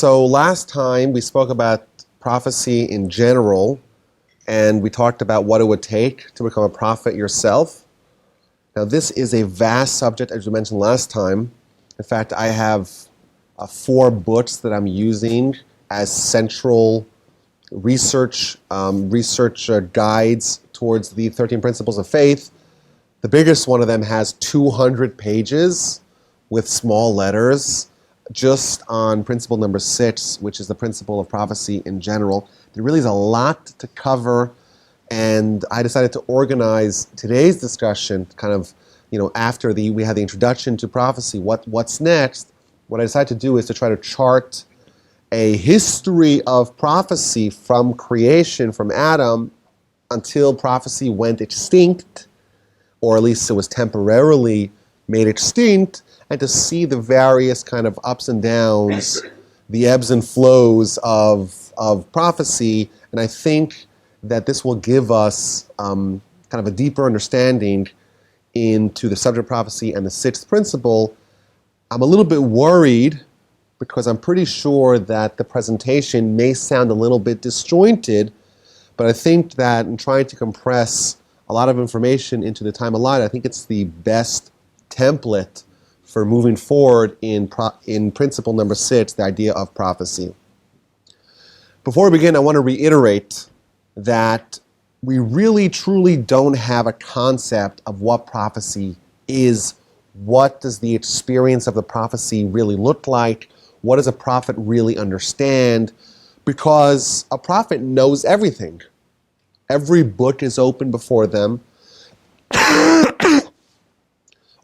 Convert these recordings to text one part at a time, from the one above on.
So last time we spoke about prophecy in general, and we talked about what it would take to become a prophet yourself. Now this is a vast subject, as we mentioned last time. In fact, I have 4 books that I'm using as central research guides towards the 13 Principles of Faith. The biggest one of them has 200 pages with small letters just on principle number 6, which is the principle of prophecy in general. There really is a lot to cover, and I decided to organize today's discussion kind of, after we had the introduction to prophecy, what's next. What I decided to do is to try to chart a history of prophecy from creation, from Adam, until prophecy went extinct, or at least it was temporarily made extinct, and to see the various kind of ups and downs, the ebbs and flows of prophecy. And I think that this will give us kind of a deeper understanding into the subject of prophecy and the 6th principle. I'm a little bit worried because I'm pretty sure that the presentation may sound a little bit disjointed, but I think that in trying to compress a lot of information into the time allotted, I think it's the best template for moving forward in principle number 6, the idea of prophecy. Before we begin, I want to reiterate that we really truly don't have a concept of what prophecy is. What does the experience of the prophecy really look like? What does a prophet really understand? Because a prophet knows everything. Every book is open before them.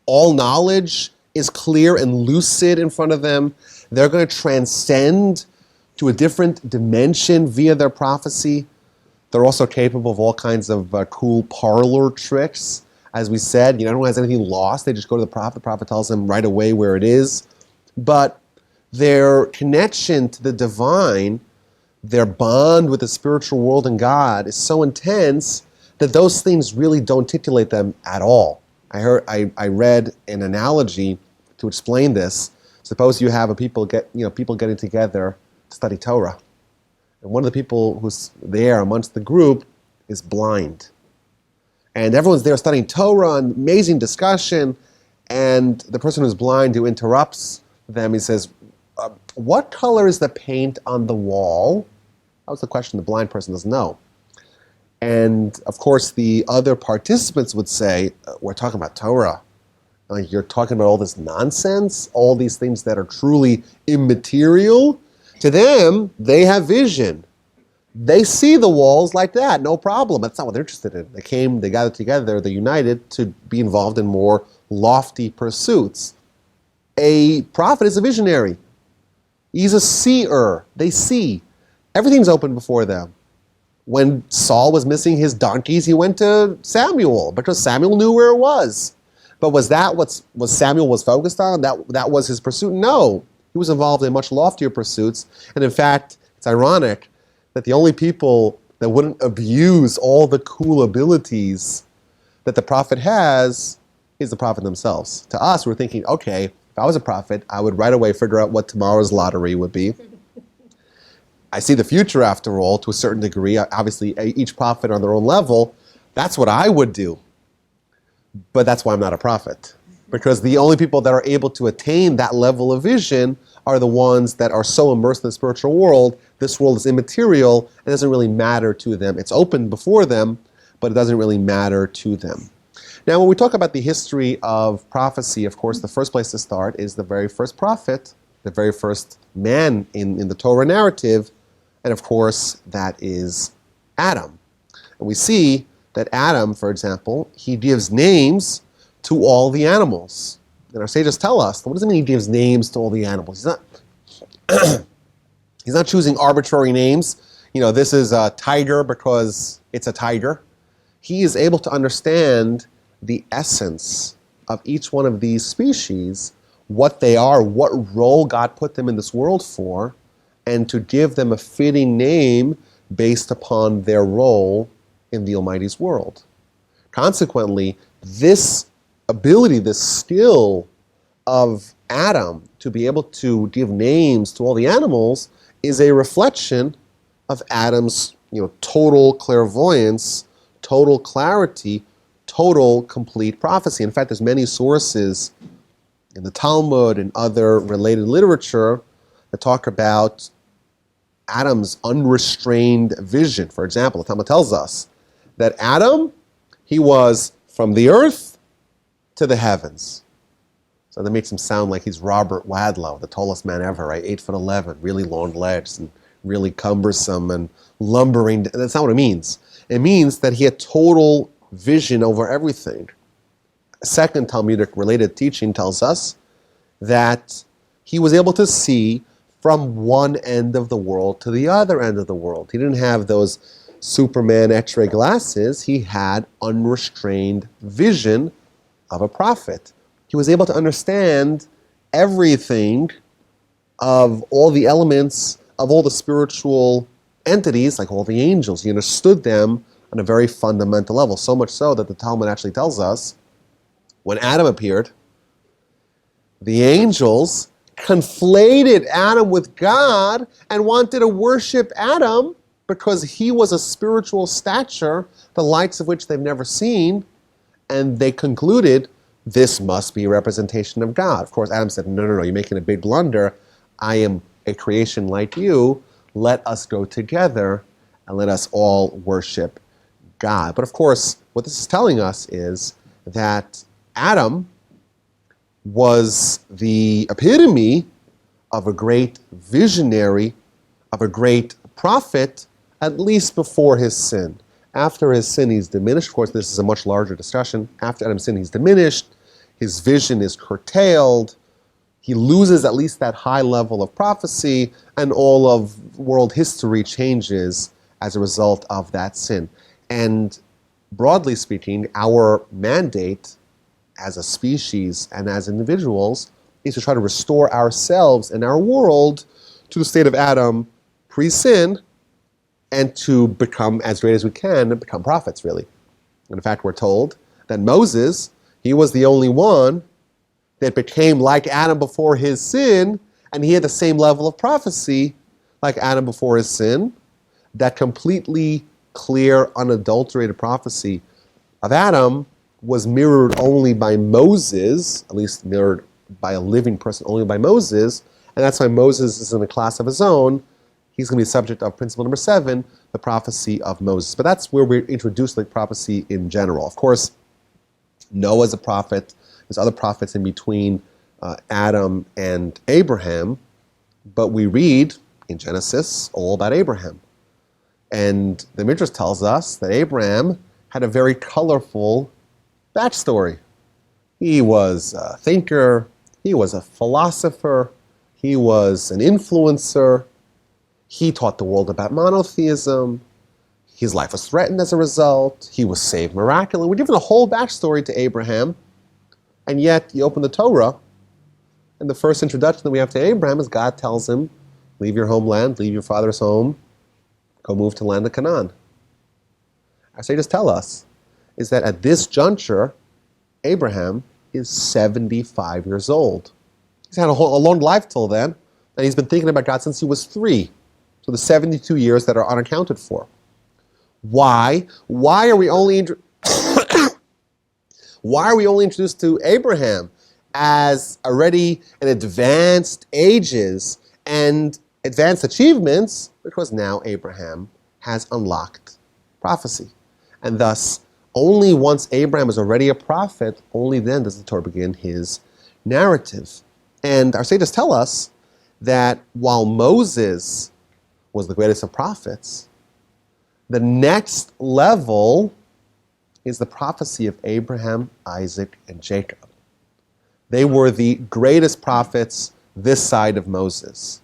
All knowledge is clear and lucid in front of them. They're going to transcend to a different dimension via their prophecy. They're also capable of all kinds of cool parlor tricks. As we said, no one has anything lost. They just go to the prophet. The prophet tells them right away where it is. But their connection to the divine, their bond with the spiritual world and God is so intense that those things really don't titillate them at all. I read an analogy to explain this. Suppose you have people getting together to study Torah, and one of the people who's there amongst the group is blind, and everyone's there studying Torah and amazing discussion, and the person who's blind who interrupts them, he says, "What color is the paint on the wall?" That was the question the blind person doesn't know. And of course, the other participants would say, "We're talking about Torah. Like, you're talking about all this nonsense, all these things that are truly immaterial." To them, they have vision. They see the walls like that, no problem. That's not what they're interested in. They gathered together, they're united to be involved in more lofty pursuits. A prophet is a visionary. He's a seer. They see. Everything's open before them. When Saul was missing his donkeys, he went to Samuel because Samuel knew where it was. But was that what Samuel was focused on? That was his pursuit? No. He was involved in much loftier pursuits. And in fact, it's ironic that the only people that wouldn't abuse all the cool abilities that the prophet has is the prophet themselves. To us, we're thinking, okay, if I was a prophet, I would right away figure out what tomorrow's lottery would be. I see the future, after all, to a certain degree. Obviously, each prophet on their own level. That's what I would do. But that's why I'm not a prophet. Because the only people that are able to attain that level of vision are the ones that are so immersed in the spiritual world. This world is immaterial. It doesn't really matter to them. It's open before them, but it doesn't really matter to them. Now, when we talk about the history of prophecy, of course, the first place to start is the very first prophet, the very first man in the Torah narrative, and of course, that is Adam. And we see that Adam, for example, he gives names to all the animals. And our sages tell us, what does it mean he gives names to all the animals? He's not choosing arbitrary names. This is a tiger because it's a tiger. He is able to understand the essence of each one of these species, what they are, what role God put them in this world for, and to give them a fitting name based upon their role in the Almighty's world. Consequently, this ability, this skill of Adam to be able to give names to all the animals is a reflection of Adam's total clairvoyance, total clarity, total complete prophecy. In fact, there's many sources in the Talmud and other related literature that talk about Adam's unrestrained vision. For example, the Talmud tells us that Adam, he was from the earth to the heavens. So that makes him sound like he's Robert Wadlow, the tallest man ever, right? 8'11", really long legs and really cumbersome and lumbering. That's not what it means. It means that he had total vision over everything. A second Talmudic related teaching tells us that he was able to see from one end of the world to the other end of the world. He didn't have those Superman X-ray glasses. He had unrestrained vision of a prophet. He was able to understand everything of all the elements of all the spiritual entities, like all the angels. He understood them on a very fundamental level, so much so that the Talmud actually tells us when Adam appeared, the angels conflated Adam with God and wanted to worship Adam because he was a spiritual stature, the likes of which they've never seen, and they concluded this must be a representation of God. Of course, Adam said, no, you're making a big blunder. I am a creation like you. Let us go together and let us all worship God. But of course, what this is telling us is that Adam was the epitome of a great visionary, of a great prophet, at least before his sin. After his sin, he's diminished. Of course, this is a much larger discussion. After Adam's sin, he's diminished. His vision is curtailed. He loses at least that high level of prophecy, and all of world history changes as a result of that sin. And broadly speaking, our mandate as a species and as individuals is to try to restore ourselves and our world to the state of Adam pre-sin, and to become as great as we can and become prophets, really. And in fact, we're told that Moses, he was the only one that became like Adam before his sin, and he had the same level of prophecy like Adam before his sin. That completely clear, unadulterated prophecy of Adam was mirrored only by Moses, at least mirrored by a living person only by Moses, and that's why Moses is in a class of his own. He's going to be subject of principle number 7, the prophecy of Moses. But that's where we're introduced to prophecy in general. Of course, Noah's a prophet. There's other prophets in between Adam and Abraham. But we read in Genesis all about Abraham. And the Midrash tells us that Abraham had a very colorful backstory. He was a thinker. He was a philosopher. He was an influencer. He taught the world about monotheism. His life was threatened as a result. He was saved miraculously. We're given a whole backstory to Abraham, and yet you open the Torah, and the first introduction that we have to Abraham is God tells him, leave your homeland, leave your father's home, go move to the land of Canaan. Our sages tell us is that at this juncture, Abraham is 75 years old. He's had a long life till then, and he's been thinking about God since he was 3. So the 72 years that are unaccounted for. Why? Why are we only introduced to Abraham as already in advanced ages and advanced achievements? Because now Abraham has unlocked prophecy. And thus, only once Abraham is already a prophet, only then does the Torah begin his narrative. And our sages tell us that while Moses was the greatest of prophets, the next level is the prophecy of Abraham, Isaac, and Jacob. They were the greatest prophets this side of Moses.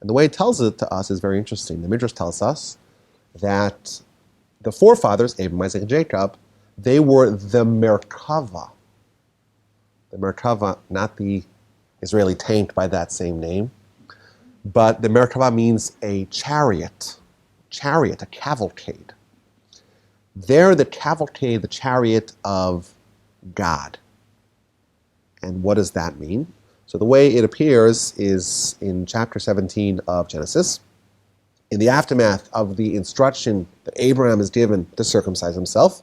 And the way it tells it to us is very interesting. The Midrash tells us that the forefathers, Abraham, Isaac, and Jacob, they were the Merkava. The Merkava, not the Israeli tank by that same name, but the Merkava means a chariot, a cavalcade. They're the cavalcade, the chariot of God. And what does that mean? So the way it appears is in chapter 17 of Genesis. In the aftermath of the instruction that Abraham is given to circumcise himself,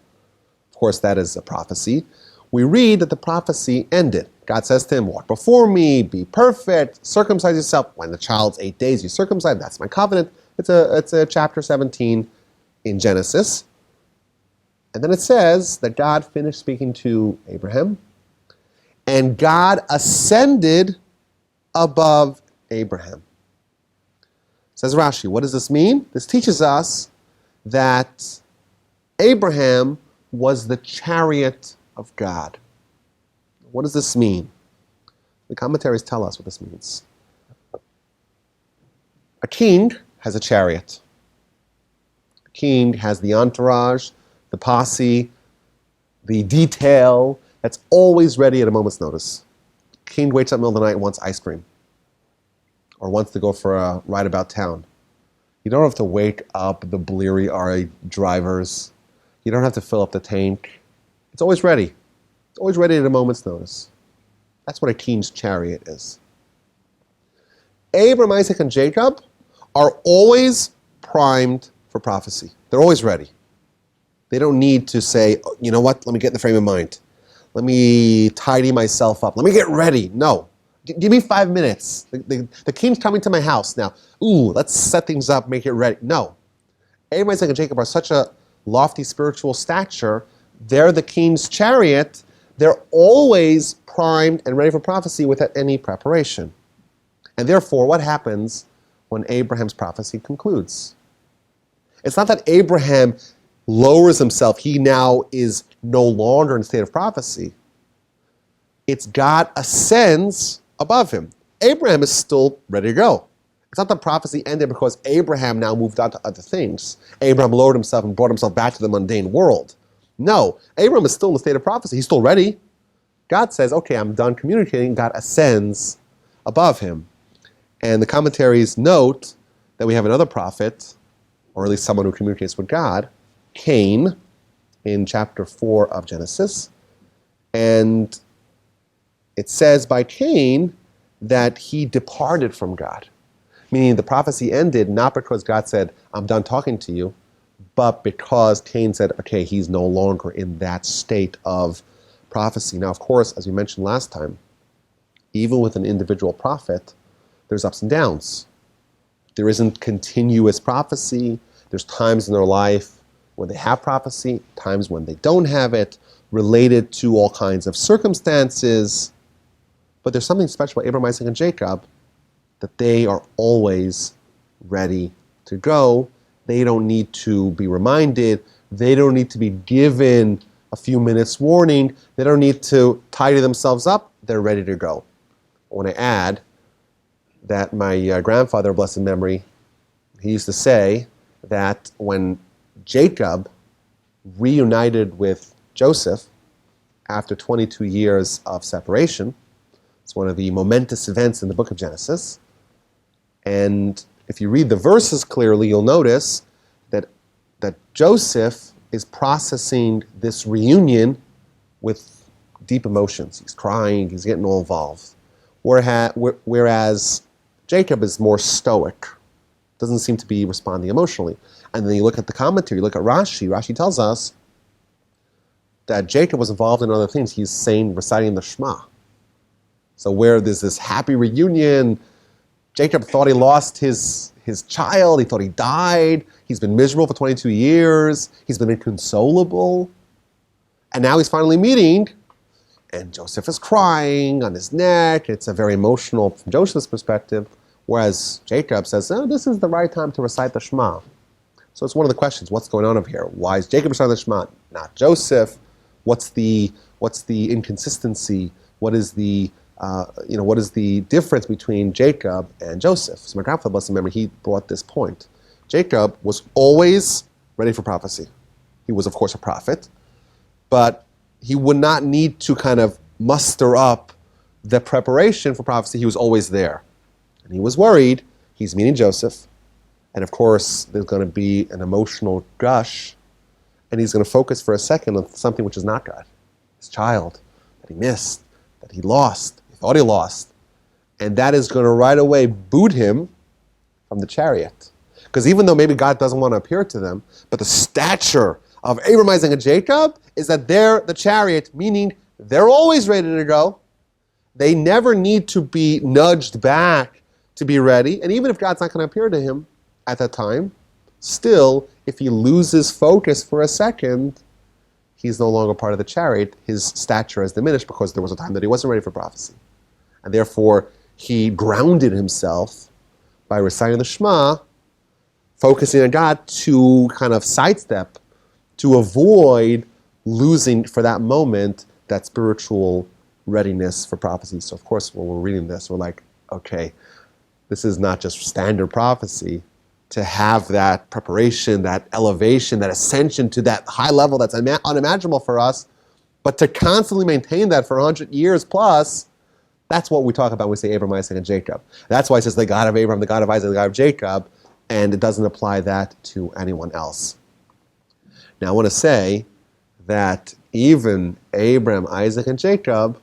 of course that is a prophecy, we read that the prophecy ended. God says to him, walk before me, be perfect, circumcise yourself. When the child's 8 days, you circumcise, that's my covenant. It's a chapter 17 in Genesis. And then it says that God finished speaking to Abraham, and God ascended above Abraham. Says Rashi, what does this mean? This teaches us that Abraham was the chariot of God. What does this mean? The commentaries tell us what this means. A king has a chariot. A king has the entourage, the posse, the detail that's always ready at a moment's notice. King wakes up in the middle of the night and wants ice cream, or wants to go for a ride about town. You don't have to wake up the bleary-eyed drivers. You don't have to fill up the tank. It's always ready. It's always ready at a moment's notice. That's what a king's chariot is. Abraham, Isaac, and Jacob are always primed for prophecy. They're always ready. They don't need to say, oh, you know what, let me get in the frame of mind. Let me tidy myself up. Let me get ready. No. Give me 5 minutes. The king's coming to my house now. Ooh, let's set things up, make it ready. No. Abraham, Isaac, and Jacob are such a lofty spiritual stature. They're the king's chariot. They're always primed and ready for prophecy without any preparation. And therefore, what happens when Abraham's prophecy concludes? It's not that Abraham lowers himself. He now is no longer in a state of prophecy. It's God ascends above him. Abraham is still ready to go. It's not that prophecy ended because Abraham now moved on to other things. Abraham lowered himself and brought himself back to the mundane world. No, Abraham is still in the state of prophecy. He's still ready. God says, okay, I'm done communicating. God ascends above him. And the commentaries note that we have another prophet, or at least someone who communicates with God, Cain, in chapter 4 of Genesis. And it says by Cain that he departed from God. Meaning the prophecy ended not because God said, I'm done talking to you, but because Cain said, okay, he's no longer in that state of prophecy. Now, of course, as we mentioned last time, even with an individual prophet, there's ups and downs. There isn't continuous prophecy. There's times in their life when they have prophecy, times when they don't have it, related to all kinds of circumstances. But there's something special about Abraham, Isaac, and Jacob, that they are always ready to go. They don't need to be reminded. They don't need to be given a few minutes warning. They don't need to tidy themselves up. They're ready to go. I want to add that my grandfather, blessed memory, he used to say that when Jacob reunited with Joseph after 22 years of separation, it's one of the momentous events in the book of Genesis. And if you read the verses clearly, you'll notice that Joseph is processing this reunion with deep emotions. He's crying, he's getting all involved. Whereas Jacob is more stoic, doesn't seem to be responding emotionally. And then you look at the commentary, you look at Rashi. Rashi tells us that Jacob was involved in other things. He's reciting the Shema. So where there's this happy reunion, Jacob thought he lost his child, he thought he died, he's been miserable for 22 years, he's been inconsolable, and now he's finally meeting, and Joseph is crying on his neck. It's a very emotional from Joseph's perspective, whereas Jacob says, oh, this is the right time to recite the Shema. So it's one of the questions, what's going on over here? Why is Jacob reciting the Shema, not Joseph? What's the inconsistency? What is the difference between Jacob and Joseph? So my grandfather, blessed memory, he brought this point. Jacob was always ready for prophecy. He was, of course, a prophet, but he would not need to kind of muster up the preparation for prophecy. He was always there. And he was worried. He's meeting Joseph. And of course, there's going to be an emotional gush. And he's going to focus for a second on something which is not God. His child that he missed, that he lost, he thought he lost. And that is going to right away boot him from the chariot. Because even though maybe God doesn't want to appear to them, but the stature of Abraham, Isaac, and Jacob is that they're the chariot, meaning they're always ready to go. They never need to be nudged back to be ready. And even if God's not going to appear to him at that time, still, if he loses focus for a second, he's no longer part of the chariot. His stature has diminished because there was a time that he wasn't ready for prophecy. And therefore, he grounded himself by reciting the Shema, focusing on God to kind of sidestep, to avoid losing for that moment that spiritual readiness for prophecy. So of course, when we're reading this, we're like, okay, this is not just standard prophecy. To have that preparation, that elevation, that ascension to that high level that's unimaginable for us, but to constantly maintain that for 100 years plus, that's what we talk about when we say Abraham, Isaac, and Jacob. That's why it says the God of Abraham, the God of Isaac, the God of Jacob, and it doesn't apply that to anyone else. Now I want to say that even Abraham, Isaac, and Jacob,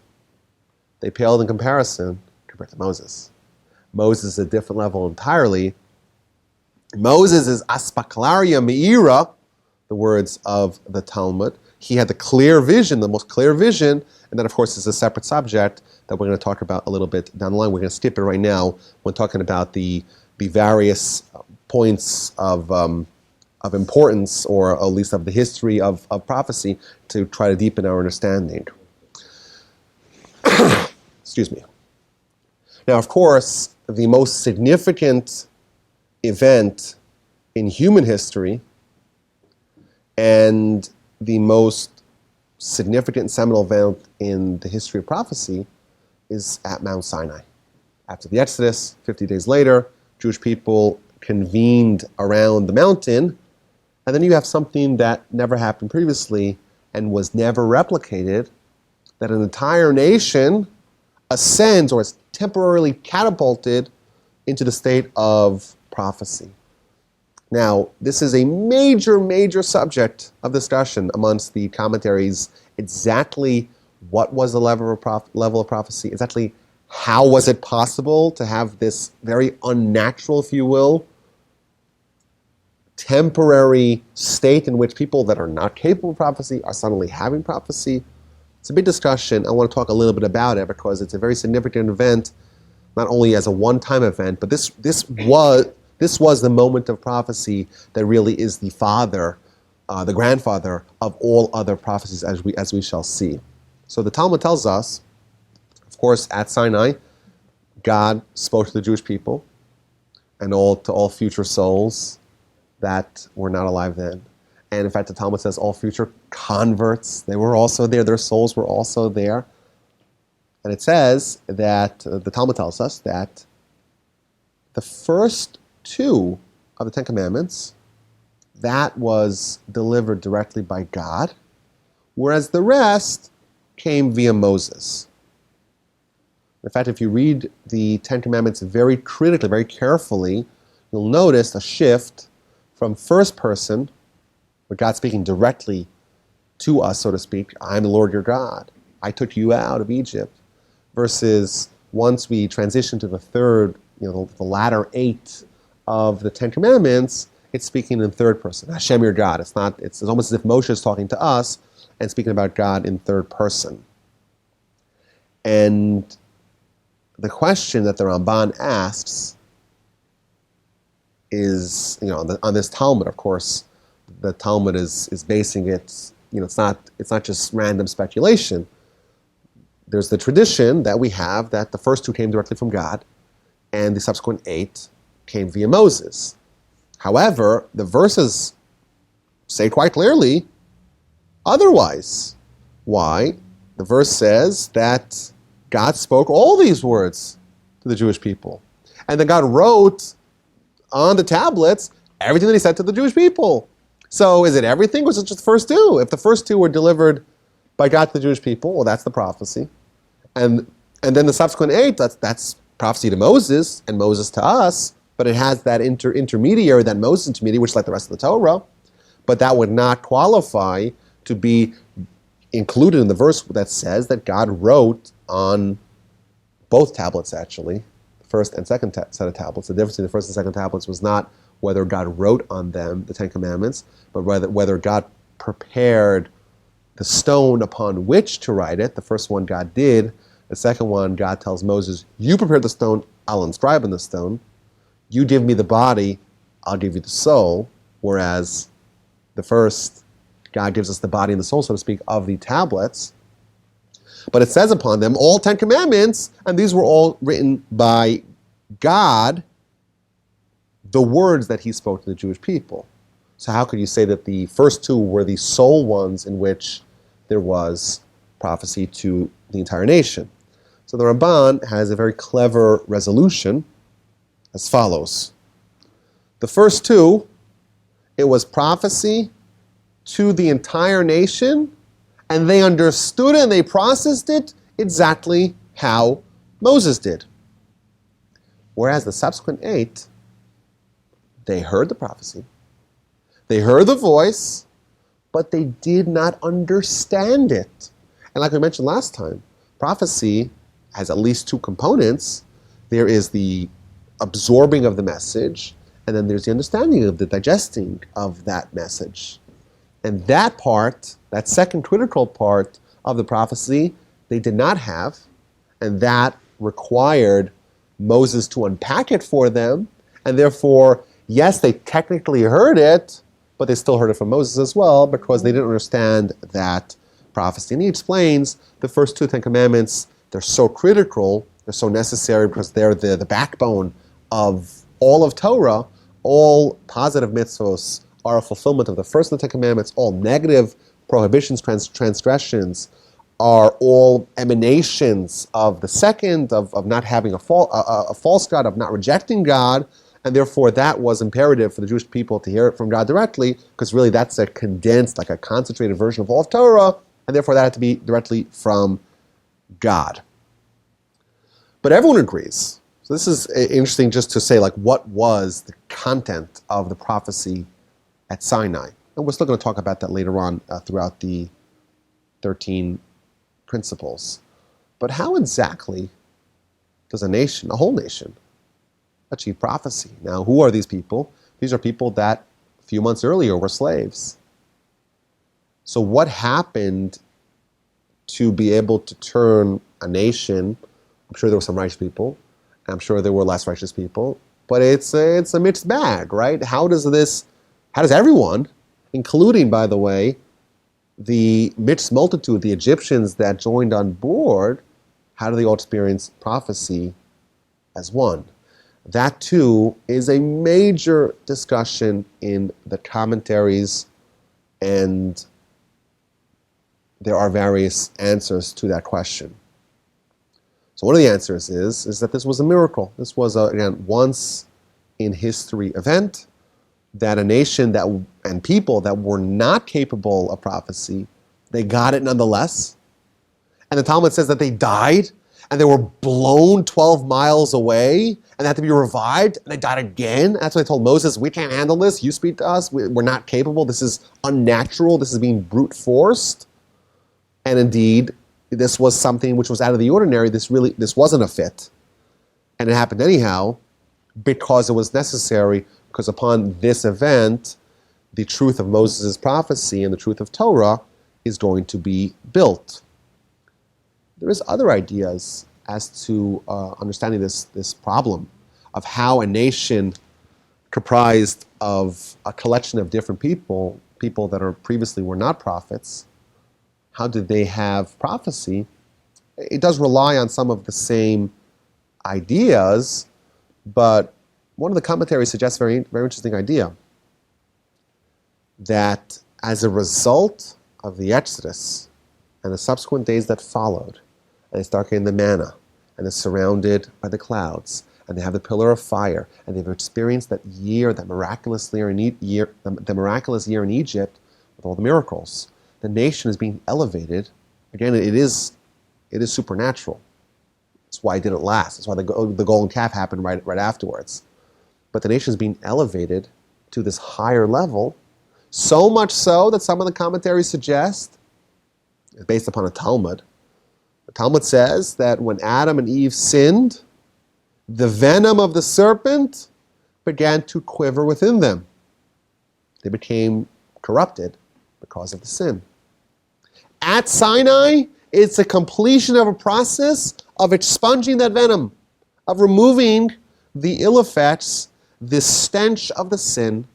they paled in comparison compared to Moses. Moses is a different level entirely. Moses is aspaklaria meira, the words of the Talmud. He had the clear vision, the most clear vision, and that of course is a separate subject that we're going to talk about a little bit down the line. We're going to skip it right now when talking about the various points of importance, or at least of the history of prophecy, to try to deepen our understanding. Excuse me. Now, of course, the most significant event in human history and the most significant seminal event in the history of prophecy is at Mount Sinai. After the Exodus, 50 days later, Jewish people convened around the mountain, and then you have something that never happened previously and was never replicated, that an entire nation ascends or is temporarily catapulted into the state of prophecy. Now, this is a major, major subject of discussion amongst the commentaries. Exactly what was the level of prophecy? Exactly how was it possible to have this very unnatural, if you will, temporary state in which people that are not capable of prophecy are suddenly having prophecy? It's a big discussion. I want to talk a little bit about it because it's a very significant event, not only as a one-time event, but this was the moment of prophecy that really is the father, the grandfather of all other prophecies, as we shall see. So the Talmud tells us, of course, at Sinai, God spoke to the Jewish people and to all future souls that were not alive then. And in fact, the Talmud says all future converts, they were also there, their souls were also there. And it says that, the Talmud tells us that the first two of the Ten Commandments, that was delivered directly by God, whereas the rest came via Moses. In fact, if you read the Ten Commandments very critically, very carefully, you'll notice a shift from first person, where God's speaking directly to us, so to speak, I'm the Lord your God, I took you out of Egypt, versus once we transition to the third, the latter 8 of the Ten Commandments, it's speaking in third person, Hashem your God. It's almost as if Moshe is talking to us and speaking about God in third person. And the question that the Ramban asks is, on this Talmud, of course, the Talmud is basing it, it's not just random speculation. There's the tradition that we have that the first 2 came directly from God, and the subsequent 8 came via Moses. However, the verses say quite clearly otherwise. Why? The verse says that God spoke all these words to the Jewish people, and then God wrote on the tablets everything that he said to the Jewish people. So is it everything, or is it just the first 2? If the first 2 were delivered by God to the Jewish people, well, that's the prophecy. And then the subsequent 8, that's prophecy to Moses and Moses to us, but it has that intermediary, that Moses intermediary, which is like the rest of the Torah, but that would not qualify to be included in the verse that says that God wrote on both tablets actually, the first and second set of tablets. The difference between the first and second tablets was not whether God wrote on them the Ten Commandments, but whether God prepared the stone upon which to write it. The first one God did. The second one, God tells Moses, you prepared the stone, I'll inscribe on the stone. You give me the body, I'll give you the soul. Whereas the first, God gives us the body and the soul, so to speak, of the tablets. But it says upon them all 10 commandments, and these were all written by God, the words that he spoke to the Jewish people. So how could you say that the first two were the sole ones in which there was prophecy to the entire nation? So the Ramban has a very clever resolution as follows. The first two, it was prophecy to the entire nation, and they understood it and they processed it exactly how Moses did. Whereas the subsequent 8, they heard the prophecy, they heard the voice, but they did not understand it. And like we mentioned last time, prophecy has at least 2 components. There is the absorbing of the message, and then there's the understanding of the digesting of that message. And that part, that second critical part of the prophecy, they did not have, and that required Moses to unpack it for them, and therefore, yes, they technically heard it, but they still heard it from Moses as well, because they didn't understand that prophecy. And he explains the first 2 Ten Commandments, they're so critical, they're so necessary, because they're the backbone of all of Torah. All positive mitzvos are a fulfillment of the first of the Ten Commandments. All negative prohibitions, transgressions, are all emanations of the second, of not having a false God, of not rejecting God, and therefore that was imperative for the Jewish people to hear it from God directly, because really that's a condensed, like a concentrated version of all of Torah, and therefore that had to be directly from God. But everyone agrees. So this is interesting just to say, like, what was the content of the prophecy at Sinai? And we're still going to talk about that later on throughout the 13 principles. But how exactly does a nation, a whole nation, achieve prophecy? Now, who are these people? These are people that a few months earlier were slaves. So what happened to be able to turn a nation? I'm sure there were some righteous people, and I'm sure there were less righteous people, but it's a mixed bag, right? How does everyone, including, by the way, the mixed multitude, the Egyptians that joined on board, how do they all experience prophecy as one? That too is a major discussion in the commentaries, and there are various answers to that question. So one of the answers is that this was a miracle. This was, again, once in history event, that a nation and people that were not capable of prophecy, they got it nonetheless. And the Talmud says that they died, and they were blown 12 miles away, and they had to be revived, and they died again. That's why they told Moses, we can't handle this, you speak to us, we're not capable, this is unnatural, this is being brute forced. And indeed, this was something which was out of the ordinary. This wasn't a fit. And it happened anyhow because it was necessary, because upon this event, the truth of Moses' prophecy and the truth of Torah is going to be built. There is other ideas as to understanding this problem of how a nation comprised of a collection of different people that are previously were not prophets, how did they have prophecy? It does rely on some of the same ideas, but one of the commentaries suggests a very, very interesting idea, that as a result of the Exodus and the subsequent days that followed, and they start getting the manna, and they're surrounded by the clouds, and they have the pillar of fire, and they've experienced that miraculous year in Egypt with all the miracles. The nation is being elevated. Again, it is supernatural. That's why it didn't last. That's why the golden calf happened right afterwards. But the nation is being elevated to this higher level, so much so that some of the commentaries suggest, based upon a Talmud, The Talmud says that when Adam and Eve sinned, the venom of the serpent began to quiver within them. They became corrupted because of the sin. At Sinai, it's a completion of a process of expunging that venom, of removing the ill effects. The stench of the sin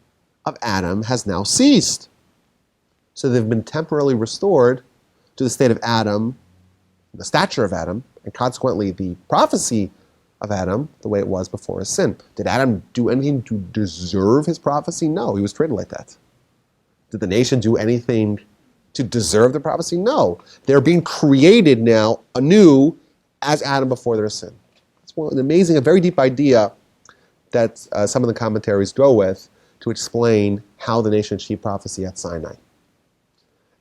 of Adam has now ceased. So they've been temporarily restored to the state of Adam, the stature of Adam, and consequently the prophecy of Adam, the way it was before his sin. Did Adam do anything to deserve his prophecy? No, he was created like that. Did the nation do anything to deserve the prophecy? No. They're being created now anew as Adam before their sin. It's an amazing, a very deep idea that some of the commentaries go with to explain how the nation achieved prophecy at Sinai.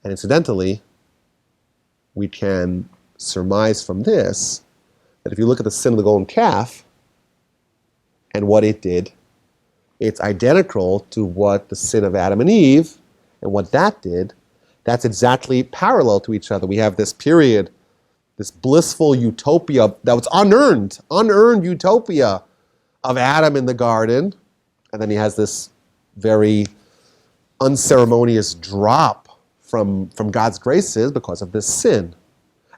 And incidentally, we can surmise from this that if you look at the sin of the golden calf and what it did, it's identical to what the sin of Adam and Eve and what that did. That's exactly parallel to each other. We have this period, this blissful utopia that was unearned utopia of Adam in the garden, and then he has this very unceremonious drop from God's graces because of this sin.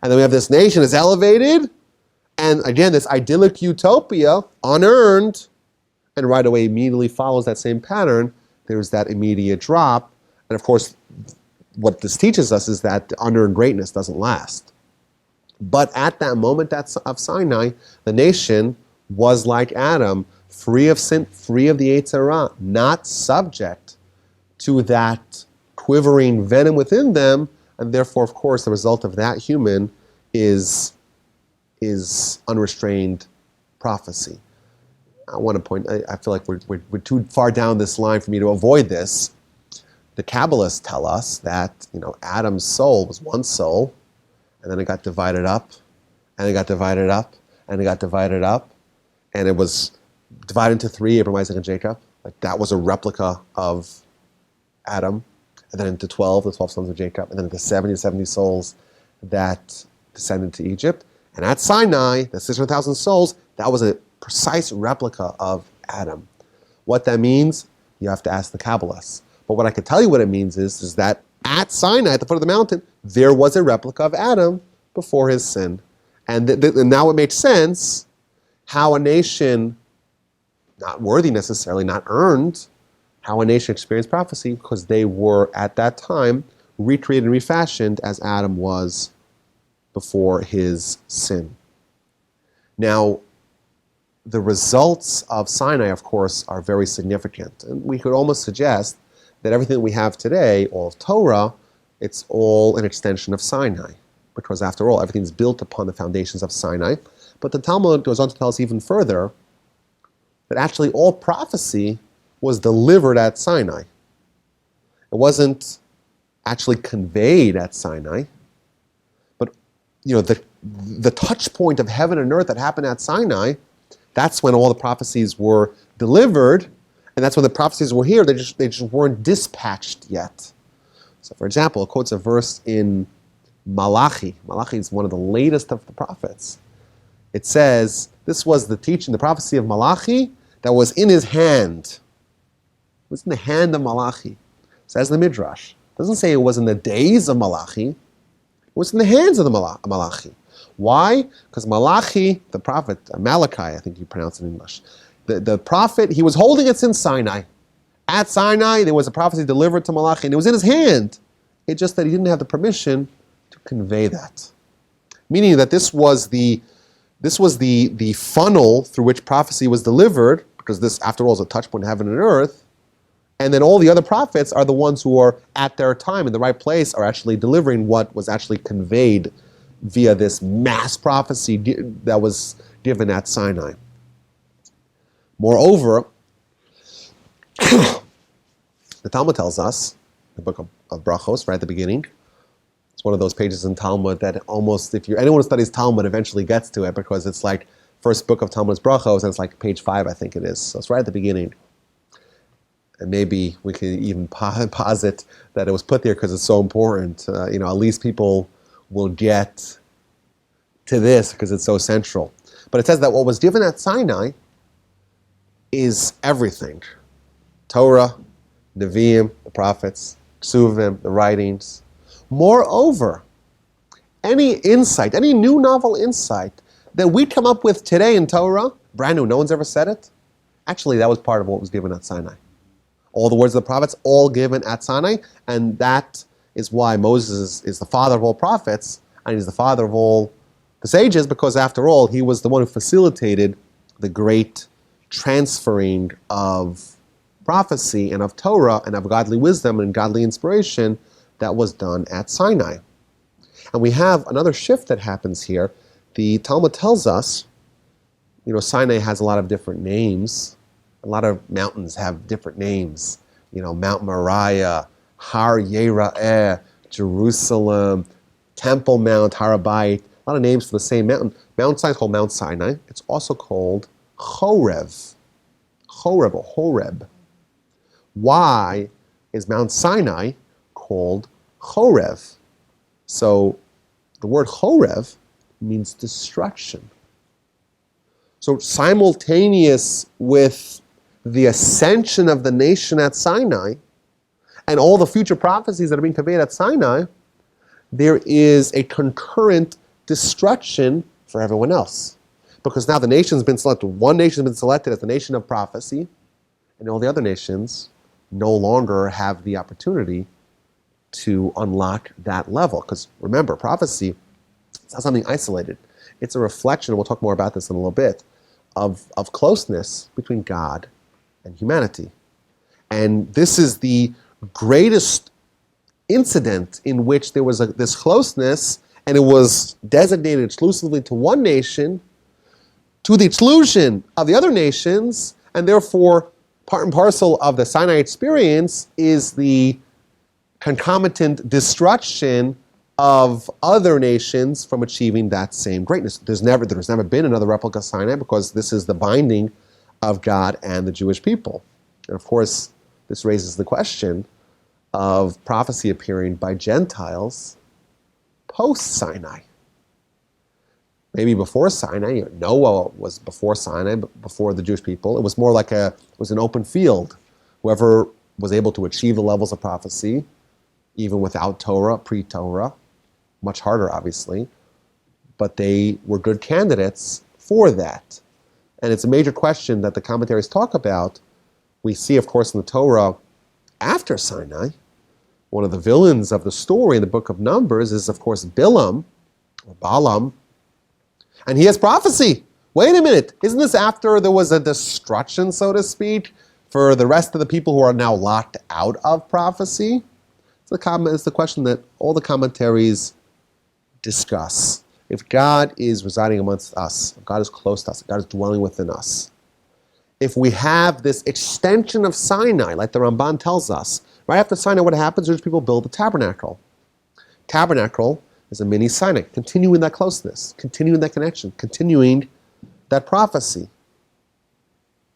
And then we have this nation is elevated, and again, this idyllic utopia, unearned, and right away immediately follows that same pattern. There's that immediate drop. And of course, what this teaches us is that the unearned greatness doesn't last. But at that moment of Sinai, the nation was like Adam, free of sin, free of the Yetzer Hara, not subject to that quivering venom within them, and therefore, of course, the result of that human is unrestrained prophecy. I want to point, I feel like we're too far down this line for me to avoid this. The Kabbalists tell us that, Adam's soul was one soul, and then it got divided up, and it got divided up, and it got divided up, and it was divided into three, Abraham, Isaac, and Jacob. Like that was a replica of Adam, and then into 12, the 12 sons of Jacob, and then into 70 souls that descended to Egypt. And at Sinai, the 600,000 souls, that was a precise replica of Adam. What that means, you have to ask the Kabbalists. But what I can tell you what it means is that at Sinai, at the foot of the mountain, there was a replica of Adam before his sin. And now it makes sense how a nation, not worthy necessarily, not earned, how a nation experienced prophecy, because they were, at that time, recreated and refashioned as Adam was before his sin. Now, the results of Sinai, of course, are very significant. And we could almost suggest that everything we have today, all of Torah, it's all an extension of Sinai. Because after all, everything's built upon the foundations of Sinai. But the Talmud goes on to tell us even further that actually all prophecy was delivered at Sinai. It wasn't actually conveyed at Sinai. But the touch point of heaven and earth that happened at Sinai, that's when all the prophecies were delivered, and that's when the prophecies were here. They just weren't dispatched yet. So, for example, it quotes a verse in Malachi. Malachi is one of the latest of the prophets. It says, this was the teaching, the prophecy of Malachi that was in his hand. It was in the hand of Malachi. It says the Midrash. It doesn't say it was in the days of Malachi. It was in the hands of the Malachi. Why? Because Malachi, the prophet, Malachi, I think you pronounce it in English, the prophet, he was holding it since Sinai. At Sinai, there was a prophecy delivered to Malachi, and it was in his hand. It's just that he didn't have the permission to convey that. Meaning that this was the funnel through which prophecy was delivered, because this, after all, is a touch point of heaven and earth, and then all the other prophets are the ones who are at their time in the right place, are actually delivering what was actually conveyed via this mass prophecy that was given at Sinai. Moreover, the Talmud tells us, the book of Brachos, right at the beginning, it's one of those pages in Talmud that almost, anyone who studies Talmud eventually gets to it, because it's like first book of Talmud's Brachos, and it's like page 5, I think it is. So it's right at the beginning. And maybe we could even posit that it was put there because it's so important. At least people will get to this because it's so central. But it says that what was given at Sinai is everything. Torah, Nevi'im, the prophets, Ksuvim, the writings. Moreover, any insight, any new novel insight that we come up with today in Torah, brand new, no one's ever said it, actually that was part of what was given at Sinai. All the words of the prophets, all given at Sinai, and that is why Moses is the father of all prophets, and he's the father of all the sages, because after all, he was the one who facilitated the great transferring of prophecy and of Torah and of godly wisdom and godly inspiration that was done at Sinai. And we have another shift that happens here. The Talmud tells us, Sinai has a lot of different names. A lot of mountains have different names. Mount Moriah, Har Yera'eh, Jerusalem, Temple Mount, Harabayit. A lot of names for the same mountain. Mount Sinai is called Mount Sinai. It's also called Chorev. Chorev or Horeb. Why is Mount Sinai called Chorev? So the word Chorev means destruction. So simultaneous with the ascension of the nation at Sinai and all the future prophecies that are being conveyed at Sinai, there is a concurrent destruction for everyone else. Because now the nation's been selected. One nation's been selected as the nation of prophecy, and all the other nations no longer have the opportunity to unlock that level. Because remember, prophecy, it's not something isolated. It's a reflection, and we'll talk more about this in a little bit, of closeness between God and humanity. And this is the greatest incident in which there was this closeness, and it was designated exclusively to one nation, to the exclusion of the other nations, and therefore part and parcel of the Sinai experience is the concomitant destruction of other nations from achieving that same greatness. There's never been another replica of Sinai, because this is the binding of God and the Jewish people. And of course, this raises the question of prophecy appearing by Gentiles post-Sinai. Maybe before Sinai, Noah was before Sinai, but before the Jewish people. It was more like it was an open field. Whoever was able to achieve the levels of prophecy, even without Torah, pre-Torah, much harder obviously, but they were good candidates for that. And it's a major question that the commentaries talk about. We see, of course, in the Torah after Sinai, one of the villains of the story in the book of Numbers is, of course, Bilam, or Balaam, and he has prophecy. Wait a minute, isn't this after there was a destruction, so to speak, for the rest of the people who are now locked out of prophecy? It's the question that all the commentaries discuss. If God is residing amongst us, if God is close to us, if God is dwelling within us, if we have this extension of Sinai, like the Ramban tells us, right after Sinai, what happens? Jewish people build the tabernacle. Tabernacle is a mini Sinai, continuing that closeness, continuing that connection, continuing that prophecy.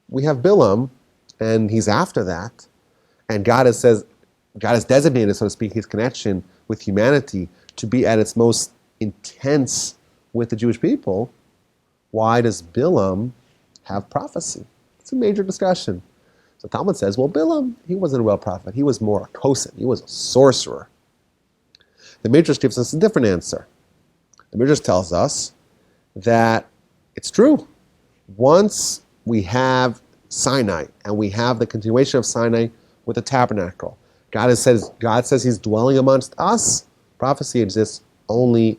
We have Bilam, and he's after that, and God has designated, so to speak, his connection with humanity to be at its most intense with the Jewish people. Why does Bilam have prophecy? It's a major discussion. So Talmud says, well, Bilam, he wasn't a real prophet. He was more a kohen. He was a sorcerer. The Midrash gives us a different answer. The Midrash tells us that it's true. Once we have Sinai, and we have the continuation of Sinai with the tabernacle, God says he's dwelling amongst us. Prophecy exists only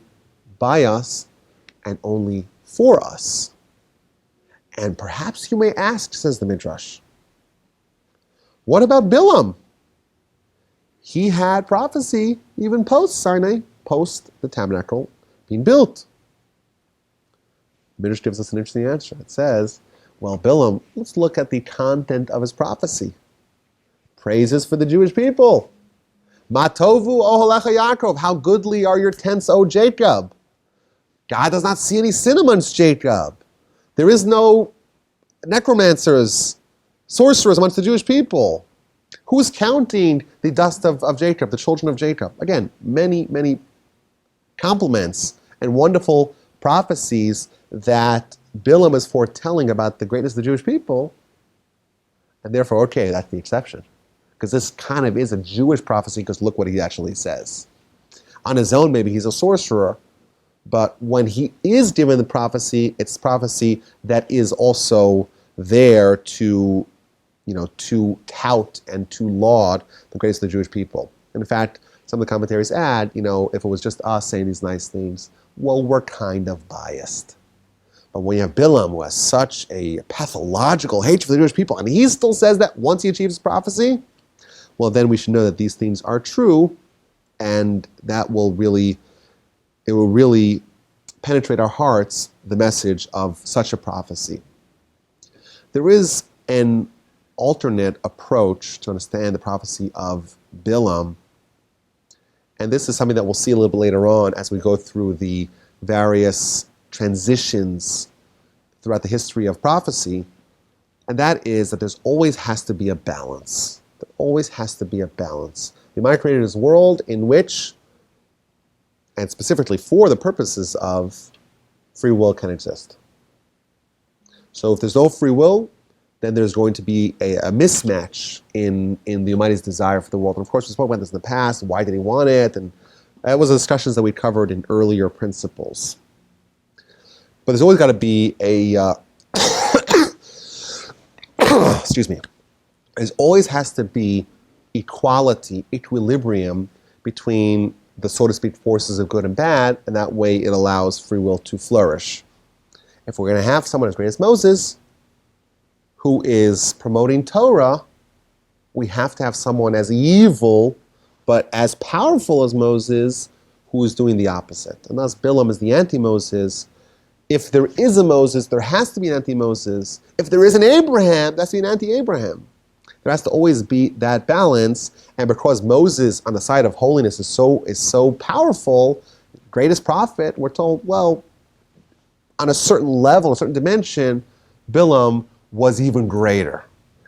by us and only for us. And perhaps you may ask, says the Midrash, what about Bilam? He had prophecy even post-Sinai, post the tabernacle being built. The Midrash gives us an interesting answer. It says, well, Bilam, let's look at the content of his prophecy. Praises for the Jewish people. Matovu ohalecha Yaakov, how goodly are your tents, O Jacob. God does not see any sin amongst Jacob. There is no necromancers, sorcerers amongst the Jewish people. Who is counting the dust of Jacob, the children of Jacob? Again, many, many compliments and wonderful prophecies that Bilam is foretelling about the greatness of the Jewish people, and therefore, okay, that's the exception. Because this kind of is a Jewish prophecy, because look what he actually says. On his own, maybe he's a sorcerer, but when he is given the prophecy, it's prophecy that is also there to, to tout and to laud the greatness of the Jewish people. In fact, some of the commentaries add, if it was just us saying these nice things, well, we're kind of biased. But when you have Bilam, who has such a pathological hatred for the Jewish people, and he still says that once he achieves prophecy, well, then we should know that these things are true, and that will really penetrate our hearts, the message of such a prophecy. There is an alternate approach to understand the prophecy of Bilam, and this is something that we'll see a little bit later on as we go through the various transitions throughout the history of prophecy, and that is that there's always has to be a balance. There always has to be a balance. The Almighty created His world in which, and specifically for the purposes of free will, can exist. So if there's no free will, then there's going to be a mismatch in the Almighty's desire for the world. And of course, we spoke about this in the past. Why did He want it? And that was the discussions that we covered in earlier principles. But there's always got to be a, excuse me, there always has to be equality, equilibrium between the, so to speak, forces of good and bad, and that way it allows free will to flourish. If we're going to have someone as great as Moses, who is promoting Torah, we have to have someone as evil, but as powerful as Moses, who is doing the opposite. And thus Bilam is the anti-Moses. If there is a Moses, there has to be an anti-Moses. If there is an Abraham, that's an anti-Abraham. There has to always be that balance, and because Moses on the side of holiness is so powerful, greatest prophet, we're told, well, on a certain level, a certain dimension, Bilam was even greater.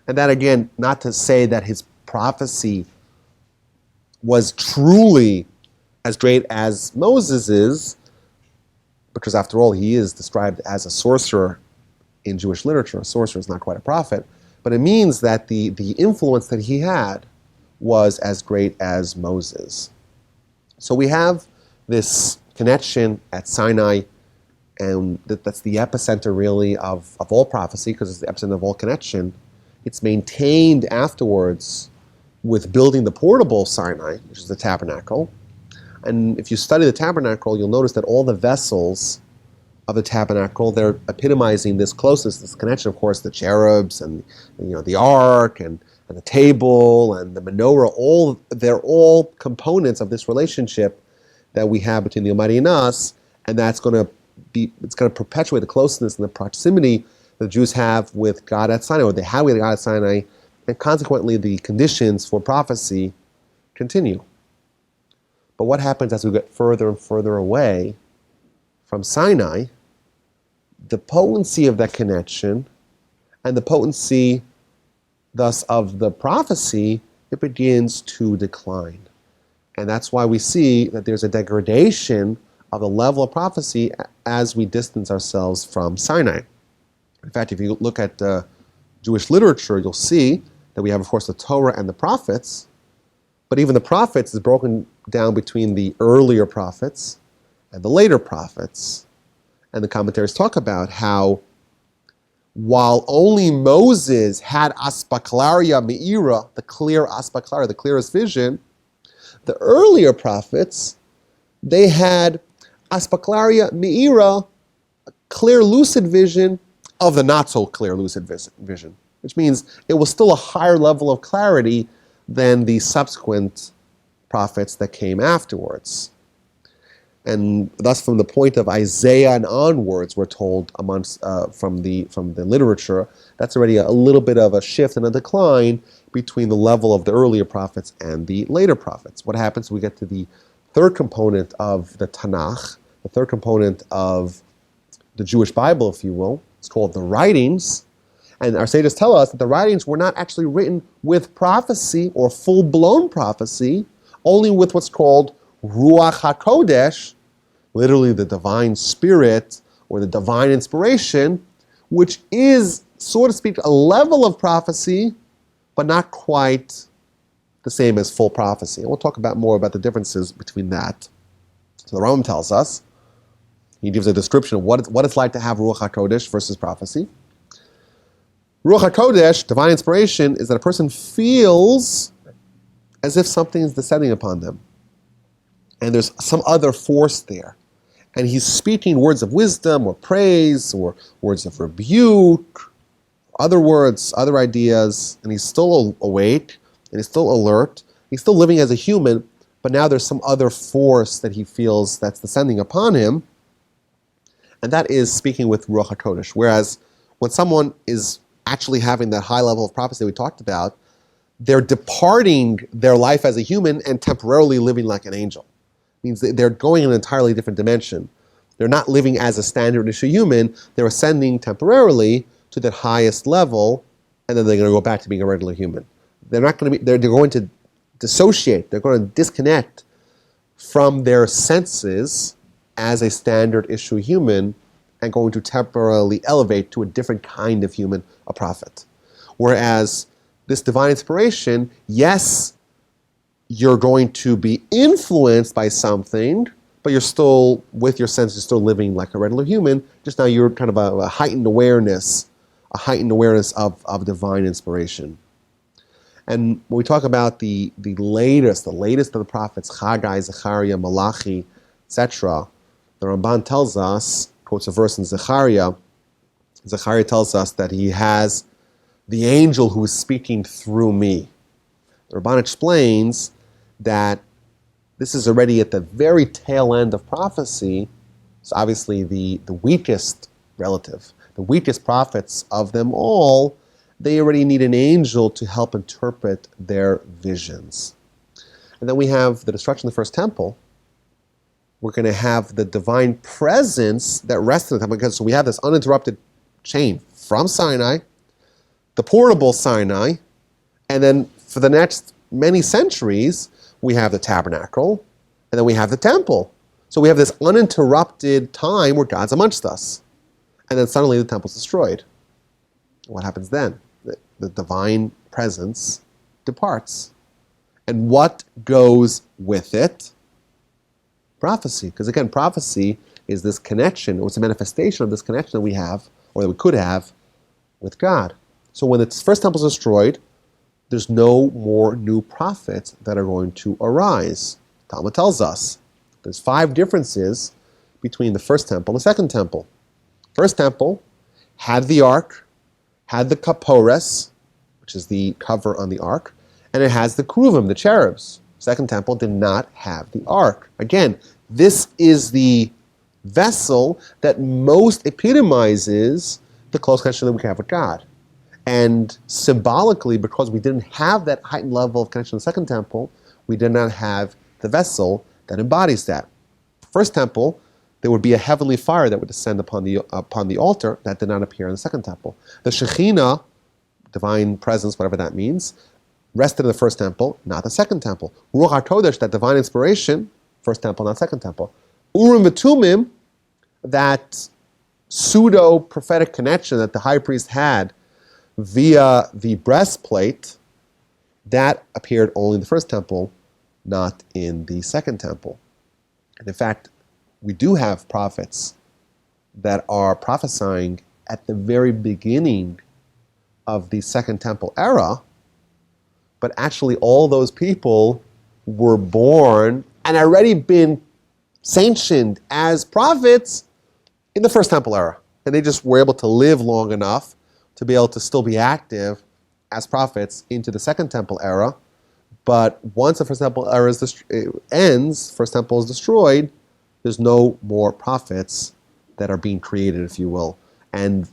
And that again, not to say that his prophecy was truly as great as Moses is, because after all, he is described as a sorcerer in Jewish literature. A sorcerer is not quite a prophet, but it means that the influence that he had was as great as Moses. So we have this connection at Sinai, and that's the epicenter really of all prophecy, because it's the epicenter of all connection. It's maintained afterwards with building the portable Sinai, which is the tabernacle. And if you study the tabernacle, you'll notice that all the vessels of the tabernacle, they're epitomizing this closeness, this connection. Of course, the cherubs and the ark and the table and the menorah, they're all components of this relationship that we have between the Almighty and us, and it's going to perpetuate the closeness and the proximity that the Jews have with God at Sinai, or they had with God at Sinai, and consequently the conditions for prophecy continue. But what happens as we get further and further away from Sinai? The potency of that connection and the potency thus of the prophecy, it begins to decline. And that's why we see that there's a degradation of the level of prophecy as we distance ourselves from Sinai. In fact, if you look at Jewish literature, you'll see that we have, of course, the Torah and the prophets, but even the prophets is broken down between the earlier prophets and the later prophets. And the commentaries talk about how while only Moses had aspaklaria me'ira, the clear aspaklaria, the clearest vision, the earlier prophets, they had aspaklaria me'ira, a clear lucid vision of the not so clear lucid vision, which means it was still a higher level of clarity than the subsequent prophets that came afterwards. And thus, from the point of Isaiah and onwards, we're told amongst from the literature, that's already a little bit of a shift and a decline between the level of the earlier prophets and the later prophets. What happens when we get to the third component of the Tanakh, the third component of the Jewish Bible, if you will? It's called the writings. And our sages tell us that the writings were not actually written with prophecy or full-blown prophecy, only with what's called Ruach HaKodesh, literally the divine spirit or the divine inspiration, which is, so to speak, a level of prophecy, but not quite the same as full prophecy. And we'll talk more about the differences between that. So the Rambam tells us, he gives a description of what it's like to have Ruach HaKodesh versus prophecy. Ruach HaKodesh, divine inspiration, is that a person feels as if something is descending upon them. And there's some other force there. And he's speaking words of wisdom or praise or words of rebuke, other words, other ideas, and he's still awake and he's still alert. He's still living as a human, but now there's some other force that he feels that's descending upon him. And that is speaking with Ruach HaKodesh. Whereas when someone is actually having that high level of prophecy we talked about, they're departing their life as a human and temporarily living like an angel. It means they're going in an entirely different dimension. They're not living as a standard issue human, they're ascending temporarily to that highest level, and then they're going to go back to being a regular human. They're going to dissociate, they're going to disconnect from their senses as a standard issue human and going to temporarily elevate to a different kind of human, a prophet. Whereas this divine inspiration, yes, you're going to be influenced by something, but you're still, with your senses, still living like a regular human, just now you're kind of a heightened awareness of divine inspiration. And when we talk about the latest of the prophets, Haggai, Zechariah, Malachi, etc., the Ramban tells us, quotes a verse in Zechariah. Zechariah tells us that he has the angel who is speaking through me. The Ramban explains that this is already at the very tail end of prophecy. It's obviously the weakest relative, the weakest prophets of them all. They already need an angel to help interpret their visions. And then we have the destruction of the first temple. We're going to have the divine presence that rests in the temple. So we have this uninterrupted chain from Sinai, the portable Sinai, and then for the next many centuries, we have the tabernacle, and then we have the temple. So we have this uninterrupted time where God's amongst us. And then suddenly the temple's destroyed. What happens then? The divine presence departs. And what goes with it? Prophecy. Because again, prophecy is this connection, or it's a manifestation of this connection that we have, or that we could have, with God. So when the first temple is destroyed, there's no more new prophets that are going to arise. Talmud tells us there's 5 differences between the first temple and the second temple. First temple had the ark, had the kapores, which is the cover on the ark, and it has the kruvim, the cherubs. Second temple did not have the ark. Again, this is the vessel that most epitomizes the close connection that we have with God. And symbolically, because we didn't have that heightened level of connection in the second temple, we did not have the vessel that embodies that. First temple, there would be a heavenly fire that would descend upon the altar. That did not appear in the second temple. The Shekhinah, divine presence, whatever that means, rested in the first temple, not the second temple. Ruach HaKodesh, that divine inspiration, first temple, not second temple. Urim v'Tumim, that pseudo-prophetic connection that the high priest had via the breastplate, that appeared only in the first temple, not in the second temple. And in fact, we do have prophets that are prophesying at the very beginning of the second temple era, but actually all those people were born and already been sanctioned as prophets in the first temple era. And they just were able to live long enough to be able to still be active as prophets into the second temple era. But once the first temple era ends, first temple is destroyed, there's no more prophets that are being created, if you will. And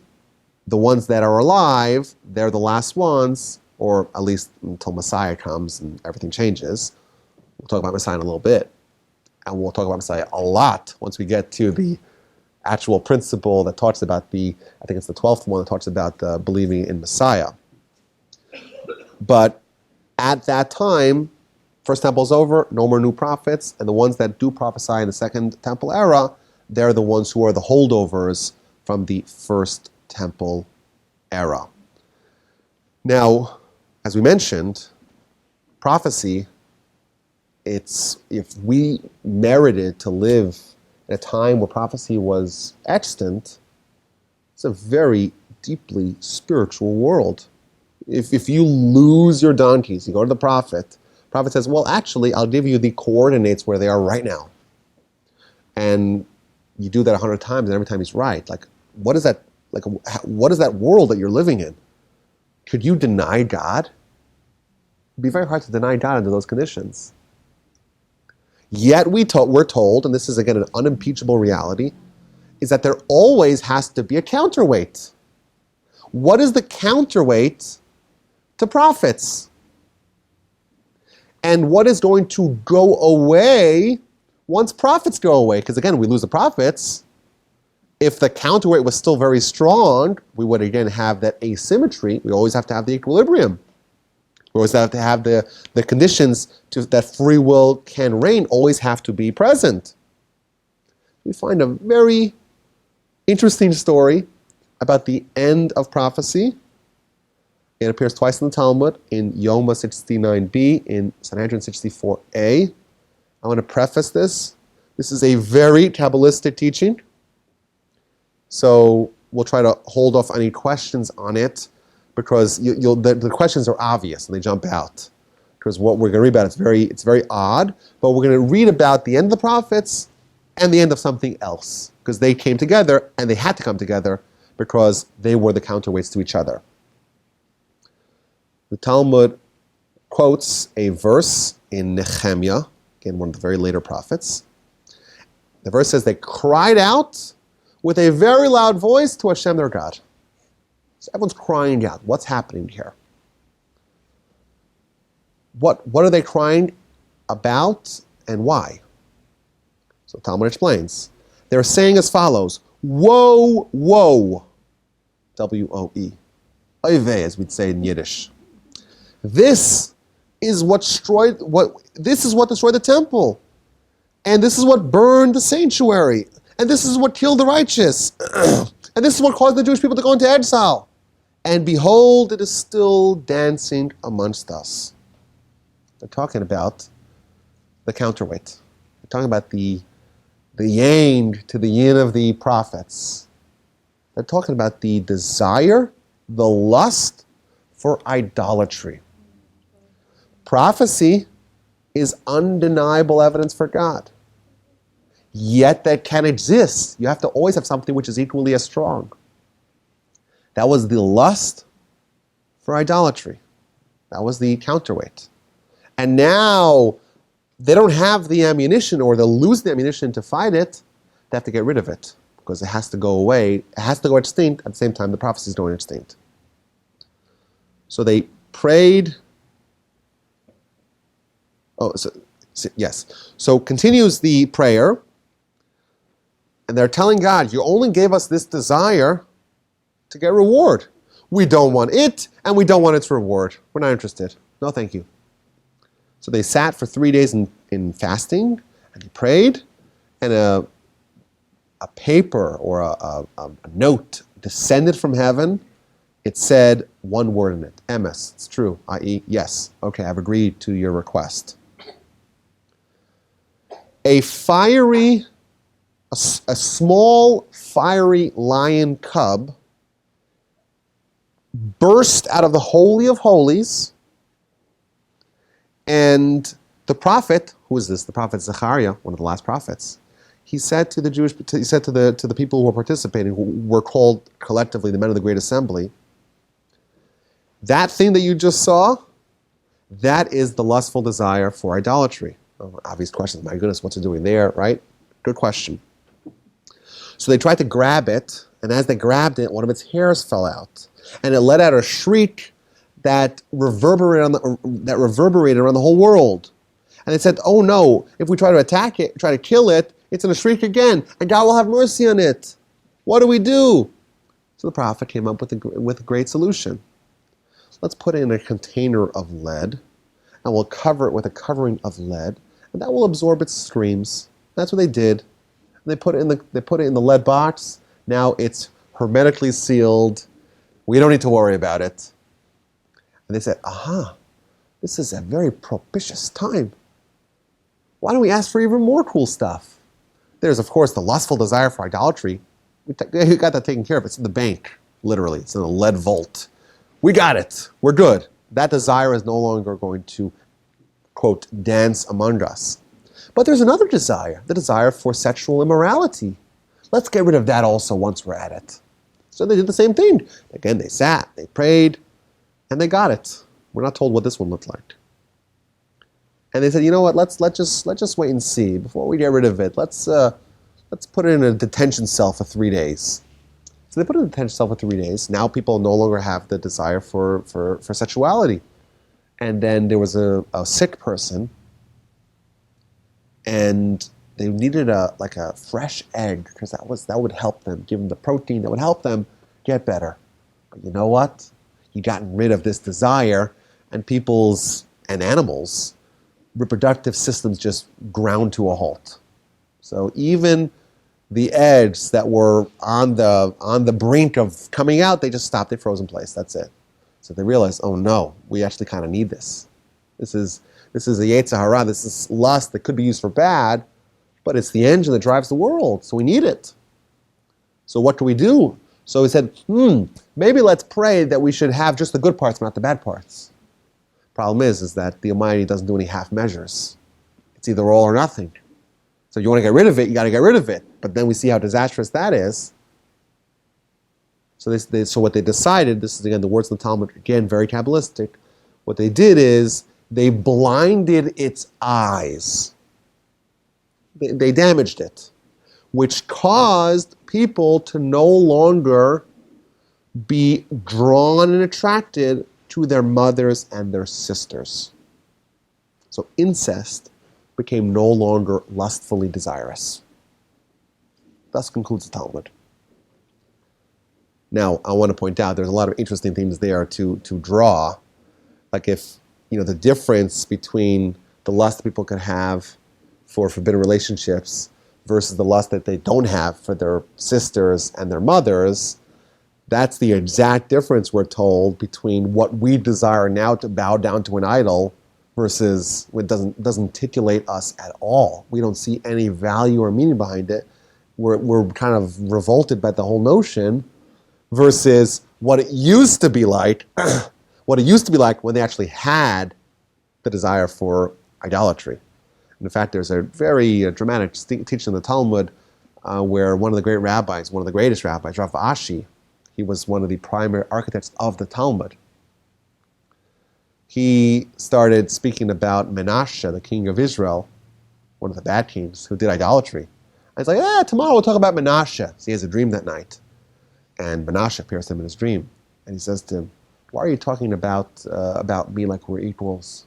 the ones that are alive, they're the last ones, or at least until Messiah comes and everything changes. We'll talk about Messiah in a little bit. And we'll talk about Messiah a lot once we get to the actual principle that talks about I think it's the 12th one that talks about believing in Messiah. But at that time, First temple is over, no more new prophets, and the ones that do prophesy in the second temple era, they're the ones who are the holdovers from the first temple era. Now, as we mentioned, prophecy, if we merited to live at a time where prophecy was extant, it's a very deeply spiritual world. If you lose your donkeys, you go to the prophet says, well, actually, I'll give you the coordinates where they are right now. And you do that 100 times, and every time he's right. What is that world that you're living in? Could you deny God? It'd be very hard to deny God under those conditions. Yet we're told, and this is again an unimpeachable reality, is that there always has to be a counterweight. What is the counterweight to prophets? And what is going to go away once prophets go away? Because again, we lose the prophets. If the counterweight was still very strong, we would again have that asymmetry. We always have to have the equilibrium. We always have to have the conditions that free will can reign always have to be present. We find a very interesting story about the end of prophecy. It appears twice in the Talmud, in Yoma 69b, in Sanhedrin 64a. I want to preface this. This is a very Kabbalistic teaching. So we'll try to hold off any questions on it, because the questions are obvious and they jump out. Because what we're going to read about, it's very odd, but we're going to read about the end of the prophets and the end of something else, because they came together and they had to come together because they were the counterweights to each other. The Talmud quotes a verse in Nehemiah, again, one of the very later prophets. The verse says, they cried out with a very loud voice to Hashem their God. So everyone's crying out. What's happening here? What are they crying about and why? So Talmud explains. They're saying as follows, woe, woe, W-O-E, oive, as we'd say in Yiddish. This is what destroyed the temple. And this is what burned the sanctuary. And this is what killed the righteous. And this is what caused the Jewish people to go into exile. And behold, it is still dancing amongst us. They're talking about the counterweight. They're talking about the yang to the yin of the prophets. They're talking about the desire, the lust for idolatry. Prophecy is undeniable evidence for God. Yet that can exist. You have to always have something which is equally as strong. That was the lust for idolatry. That was the counterweight. And now they don't have the ammunition, or they'll lose the ammunition to fight it. They have to get rid of it because it has to go away. It has to go extinct. At the same time, the prophecy is going extinct. So they prayed. So continues the prayer. And they're telling God, you only gave us this desire to get reward. We don't want it, and we don't want its reward. We're not interested. No, thank you. So they sat for 3 days in fasting, and they prayed, and a paper or a note descended from heaven. It said one word in it, emes, it's true, i.e., yes, okay, I've agreed to your request. A small fiery lion cub burst out of the Holy of Holies, and the prophet, who is this? The prophet Zechariah, one of the last prophets. He said to the people who were participating, who were called collectively the men of the Great Assembly, that thing that you just saw, that is the lustful desire for idolatry. Oh, obvious question. My goodness, what's it doing there, right? Good question. So they tried to grab it, and as they grabbed it, one of its hairs fell out, and it let out a shriek that reverberated around the whole world. And they said, "Oh no! If we try to attack it, try to kill it, it's going to shriek again, and God will have mercy on it. What do we do?" So the prophet came up with a great solution. Let's put it in a container of lead, and we'll cover it with a covering of lead, and that will absorb its streams. That's what they did. They put it in the lead box. Now it's hermetically sealed. We don't need to worry about it. And they said, aha, this is a very propitious time. Why don't we ask for even more cool stuff? There's, of course, the lustful desire for idolatry. We got that taken care of. It's in the bank, literally. It's in a lead vault. We got it. We're good. That desire is no longer going to, quote, dance among us. But there's another desire, the desire for sexual immorality. Let's get rid of that also once we're at it. So they did the same thing. Again, they sat, they prayed, and they got it. We're not told what this one looked like. And they said, you know what? Let's just wait and see before we get rid of it. Let's put it in a detention cell for 3 days. So they put it in a detention cell for 3 days. Now people no longer have the desire for sexuality. And then there was a sick person, and they needed a fresh egg because that would help them, give them the protein that would help them get better. But you know what? You gotten rid of this desire, and people's and animals' reproductive systems just ground to a halt. So even the eggs that were on the brink of coming out, they just stopped. They froze in place. That's it. So they realized, oh no, we actually kind of need this. This is a Yetzer Hara. This is lust that could be used for bad, but it's the engine that drives the world. So we need it. So what do we do? So he said, maybe let's pray that we should have just the good parts, not the bad parts. Problem is that the Almighty doesn't do any half measures. It's either all or nothing. So you want to get rid of it, you got to get rid of it. But then we see how disastrous that is. So what they decided, this is again the words of the Talmud, again very Kabbalistic, what they did is they blinded its eyes. They damaged it, which caused people to no longer be drawn and attracted to their mothers and their sisters. So incest became no longer lustfully desirous. Thus concludes the Talmud. Now, I want to point out there's a lot of interesting things there to draw. Like if, the difference between the lust that people could have for forbidden relationships versus the lust that they don't have for their sisters and their mothers, that's the exact difference, we're told, between what we desire now to bow down to an idol versus what doesn't titillate us at all. We don't see any value or meaning behind it. We're kind of revolted by the whole notion versus what it used to be like, when they actually had the desire for idolatry. And in fact, there's a very dramatic teaching in the Talmud where one of the greatest rabbis, Rav Ashi, he was one of the primary architects of the Talmud. He started speaking about Menashe, the king of Israel, one of the bad kings who did idolatry. And he's like, tomorrow we'll talk about Menashe. So he has a dream that night. And Menashe appears to him in his dream. And he says to him, why are you talking about me like we're equals?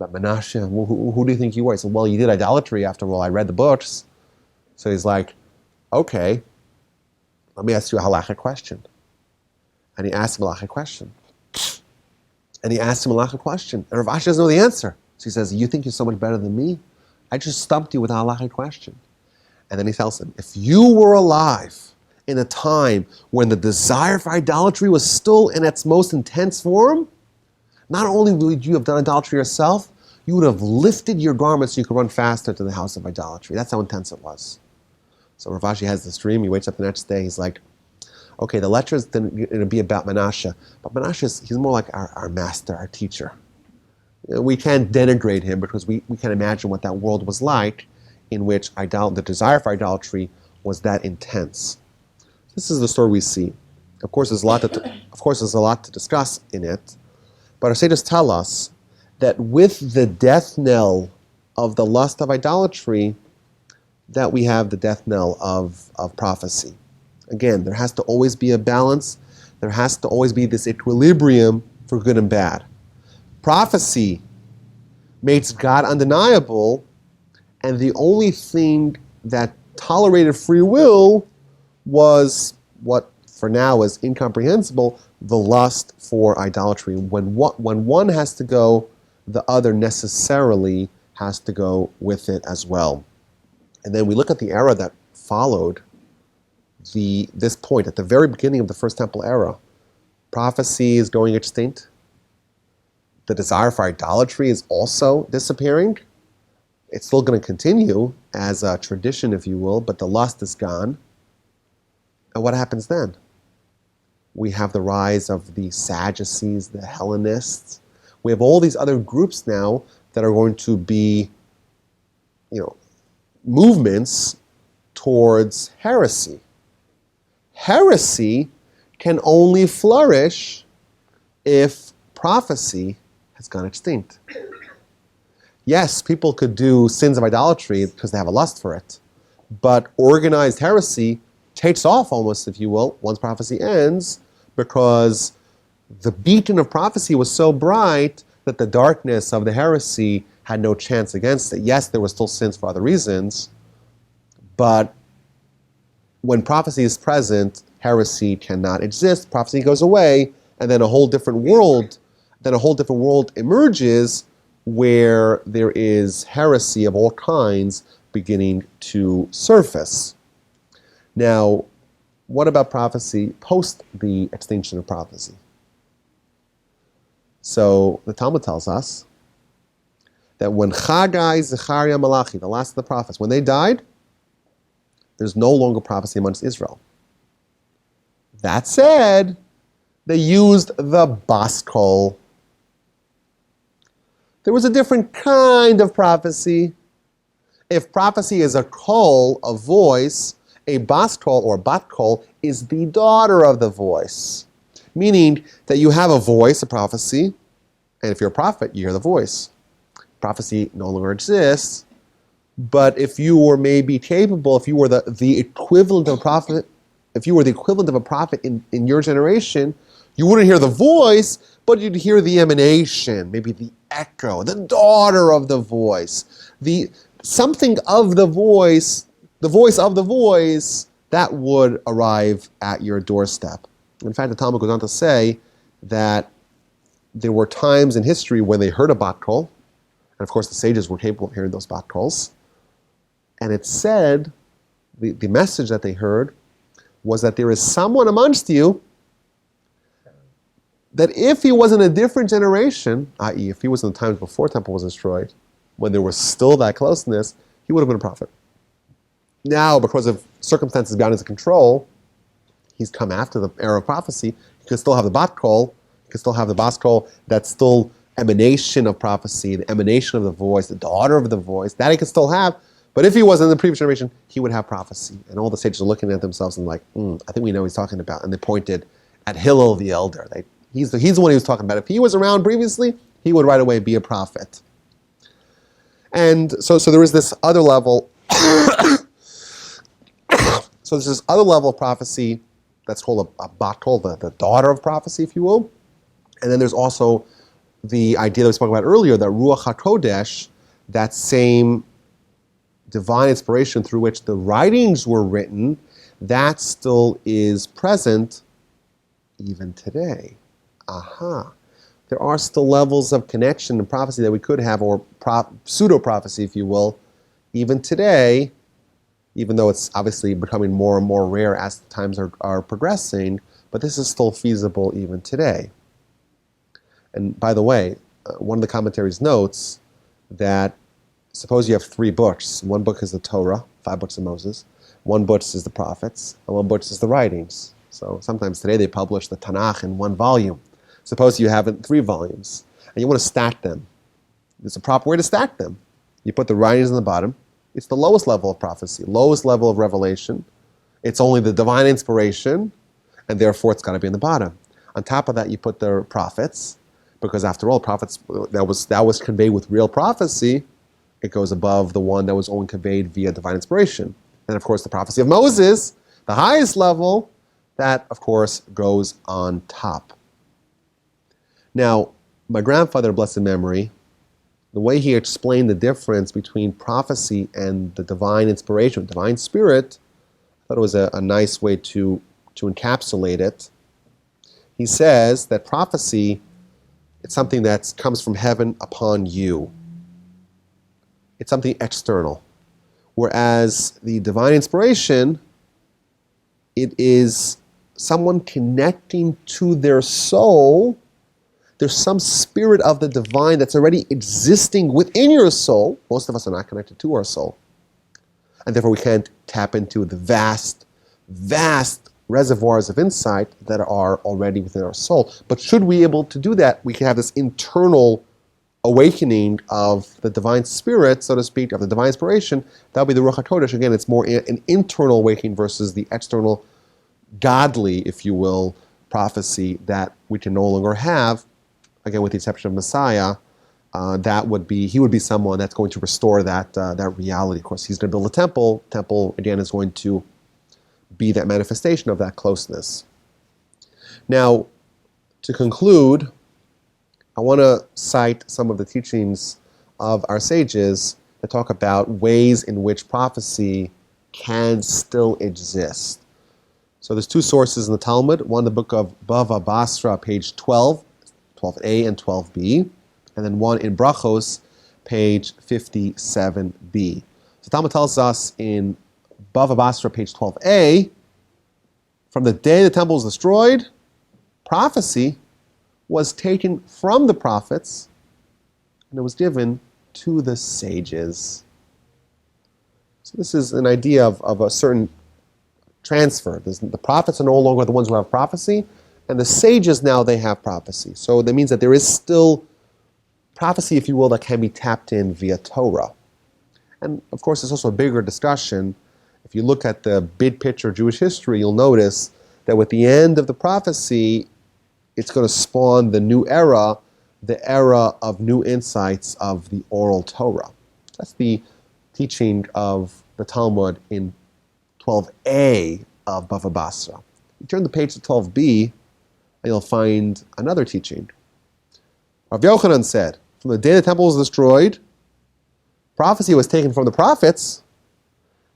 About Menashe, who do you think you are? He said, well, you did idolatry after all. I read the books. So he's like, okay, let me ask you a halachic question. And he asked him a halachic question. And Rav Ashi doesn't know the answer. So he says, you think you're so much better than me? I just stumped you with a halachic question. And then he tells him, if you were alive in a time when the desire for idolatry was still in its most intense form, not only would you have done idolatry yourself, you would have lifted your garments so you could run faster to the house of idolatry. That's how intense it was. So Rav Ashi has this dream. He wakes up the next day. He's like, okay, the lecture is going to be about Menashe. But Menashe, he's more like our master, our teacher. We can't denigrate him because we can imagine what that world was like in which the desire for idolatry was that intense. This is the story we see. Of course, there's a lot to discuss in it. But our sages tell us that with the death knell of the lust of idolatry, that we have the death knell of prophecy. Again, there has to always be a balance. There has to always be this equilibrium for good and bad. Prophecy makes God undeniable, and the only thing that tolerated free will was what for now is incomprehensible, the lust for idolatry. When one has to go the other necessarily has to go with it as well. And then we look at the era that followed this point, at the very beginning of the First Temple era. Prophecy is going extinct. The desire for idolatry is also disappearing. It's still going to continue as a tradition, if you will, but the lust is gone. And what happens then? We have the rise of the Sadducees, the Hellenists. We have all these other groups now that are going to be, movements towards heresy. Heresy can only flourish if prophecy has gone extinct. Yes, people could do sins of idolatry because they have a lust for it, but organized heresy takes off almost, if you will, once prophecy ends, because the beacon of prophecy was so bright that the darkness of the heresy had no chance against it. Yes, there were still sins for other reasons, but when prophecy is present, heresy cannot exist. Prophecy goes away, and then a whole different world emerges where there is heresy of all kinds beginning to surface. Now, what about prophecy post the extinction of prophecy? So the Talmud tells us that when Chagai, Zechariah, Malachi, the last of the prophets, when they died, there's no longer prophecy amongst Israel. That said, they used the bas kol. There was a different kind of prophecy. If prophecy is a kol, a voice, a bas kol or bat kol is the daughter of the voice. Meaning that you have a voice, a prophecy, and if you're a prophet, you hear the voice. Prophecy no longer exists, but if you were maybe capable, if you were the equivalent of a prophet, if you were the equivalent of a prophet in your generation, you wouldn't hear the voice, but you'd hear the emanation, maybe the echo, the daughter of the voice, something of the voice of the voice that would arrive at your doorstep. In fact, the Talmud goes on to say that there were times in history when they heard a bat kol, and of course the sages were capable of hearing those bat kols, and it said, the message that they heard was that there is someone amongst you that if he was in a different generation, i.e. if he was in the times before the temple was destroyed, when there was still that closeness, he would have been a prophet. Now, because of circumstances beyond his control, he's come after the era of prophecy. He could still have the bat kol, he could still have the bas kol, that's still emanation of prophecy, the emanation of the voice, the daughter of the voice, that he could still have. But if he was in the previous generation, he would have prophecy. And all the sages are looking at themselves and like, I think we know what he's talking about. And they pointed at Hillel the elder. He's the one he was talking about. If he was around previously, he would right away be a prophet. And so there is this other level. So there's this other level of prophecy that's called a bat kol, the daughter of prophecy, if you will. And then there's also the idea that we spoke about earlier, that Ruach HaKodesh, that same divine inspiration through which the writings were written, that still is present even today. There are still levels of connection and prophecy that we could have, or pseudo-prophecy, if you will, even today, even though it's obviously becoming more and more rare as times are progressing, but this is still feasible even today. And by the way, one of the commentaries notes that suppose you have 3 books. One book is the Torah, 5 books of Moses. One book is the prophets, and one book is the writings. So sometimes today they publish the Tanakh in 1 volume. Suppose you have it in 3 volumes, and you want to stack them. There's a proper way to stack them. You put the writings on the bottom. It's the lowest level of prophecy, lowest level of revelation. It's only the divine inspiration, and therefore it's got to be in the bottom. On top of that, you put the prophets, because after all, prophets that was conveyed with real prophecy. It goes above the one that was only conveyed via divine inspiration. And of course, the prophecy of Moses, the highest level, that of course goes on top. Now, my grandfather, blessed memory, the way he explained the difference between prophecy and the divine inspiration, divine spirit, I thought it was a nice way to encapsulate it. He says that prophecy It's something that comes from heaven upon you. It's something external. Whereas the divine inspiration, it is someone connecting to their soul. There's some spirit of the divine that's already existing within your soul. Most of us are not connected to our soul. And therefore we can't tap into the vast, vast reservoirs of insight that are already within our soul. But should we be able to do that, we can have this internal awakening of the divine spirit, so to speak, of the divine inspiration. That would be the Ruach HaKodesh. Again, it's more an internal awakening versus the external godly, if you will, prophecy that we can no longer have. Again, with the exception of Messiah, he would be someone that's going to restore that reality. Of course, he's going to build a temple. Temple, again, is going to be that manifestation of that closeness. Now, to conclude, I want to cite some of the teachings of our sages that talk about ways in which prophecy can still exist. So there's two sources in the Talmud, one the book of Bava Basra, page 12, 12a and 12b, and then one in Brachos, page 57b. So Talmud tells us in Bava Basra, page 12a, from the day the temple was destroyed, prophecy was taken from the prophets and it was given to the sages. So this is an idea of a certain transfer. The prophets are no longer the ones who have prophecy, and the sages now, they have prophecy. So that means that there is still prophecy, if you will, that can be tapped in via Torah. And of course, there's also a bigger discussion. If you look at the big picture of Jewish history, you'll notice that with the end of the prophecy, it's going to spawn the new era, the era of new insights of the oral Torah. That's the teaching of the Talmud in 12a of Bava Basra. You turn the page to 12b, and you'll find another teaching. Rabbi Yochanan said, from the day the temple was destroyed, prophecy was taken from the prophets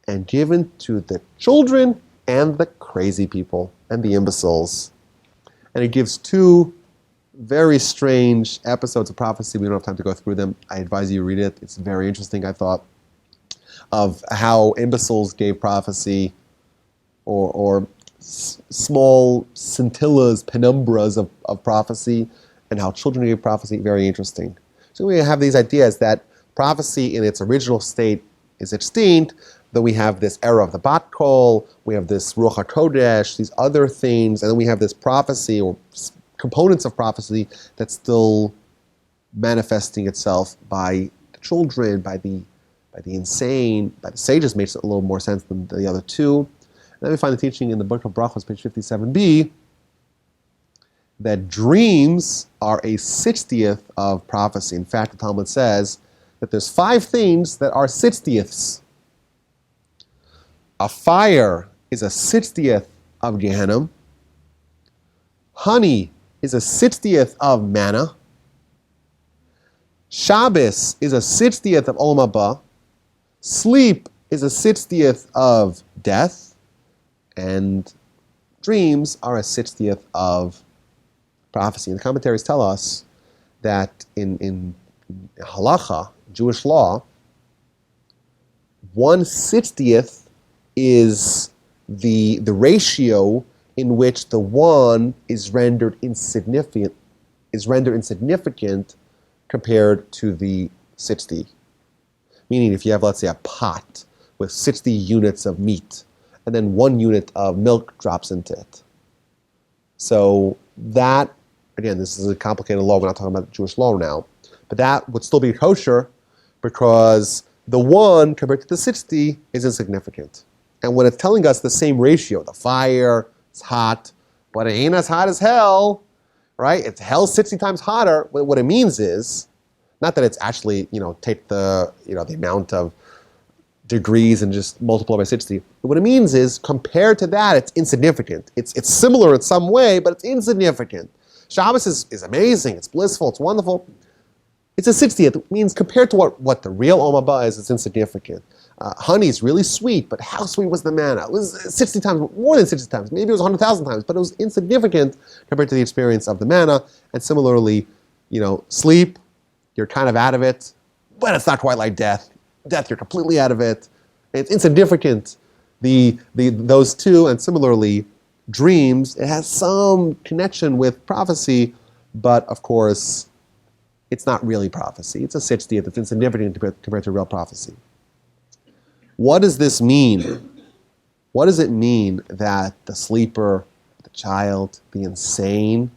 and given to the children and the crazy people and the imbeciles. And it gives two very strange episodes of prophecy. We don't have time to go through them. I advise you read it. It's very interesting, I thought, of how imbeciles gave prophecy or small scintillas, penumbras of prophecy, and how children gave prophecy. Very interesting. So we have these ideas that prophecy in its original state is extinct, that we have this era of the Bat Kol, we have this Ruach HaKodesh, these other things, and then we have this prophecy or components of prophecy that's still manifesting itself by the children, by the insane, by the sages. Makes a little more sense than the other two. And then we find the teaching in the book of Brachos, page 57b, that dreams are a 60th of prophecy. In fact, the Talmud says that there's 5 things that are 60ths. A fire is a 60th of Gehenna. Honey is a 60th of manna. Shabbos is a 60th of Olam Haba. Sleep is a 60th of death. And dreams are a 60th of prophecy. And the commentaries tell us that in halacha, Jewish law, 1/60th is the ratio in which the one is rendered insignificant compared to the 60. Meaning if you have, let's say, a pot with 60 units of meat, and then 1 unit of milk drops into it. So that, again, this is a complicated law, we're not talking about Jewish law now, but that would still be kosher because the 1 compared to the 60 is insignificant. And when it's telling us the same ratio, the fire is hot, but it ain't as hot as hell, right? It's hell 60 times hotter. What it means is, not that it's actually, take the amount of degrees and just multiply by 60. What it means is, compared to that, it's insignificant. It's similar in some way, but it's insignificant. Shabbos is amazing, it's blissful, it's wonderful. It's a 60th. It means compared to what the real Olam Haba is, it's insignificant. Honey is really sweet, but how sweet was the manna? It was 60 times, more than 60 times. Maybe it was 100,000 times, but it was insignificant compared to the experience of the manna. And similarly, sleep, you're kind of out of it, but it's not quite like death. Death, you're completely out of it. It's insignificant. Those two, and similarly, dreams, it has some connection with prophecy, but of course, it's not really prophecy. It's a sitzdia that's insignificant compared to real prophecy. What does this mean? What does it mean that the sleeper, the child, the insane,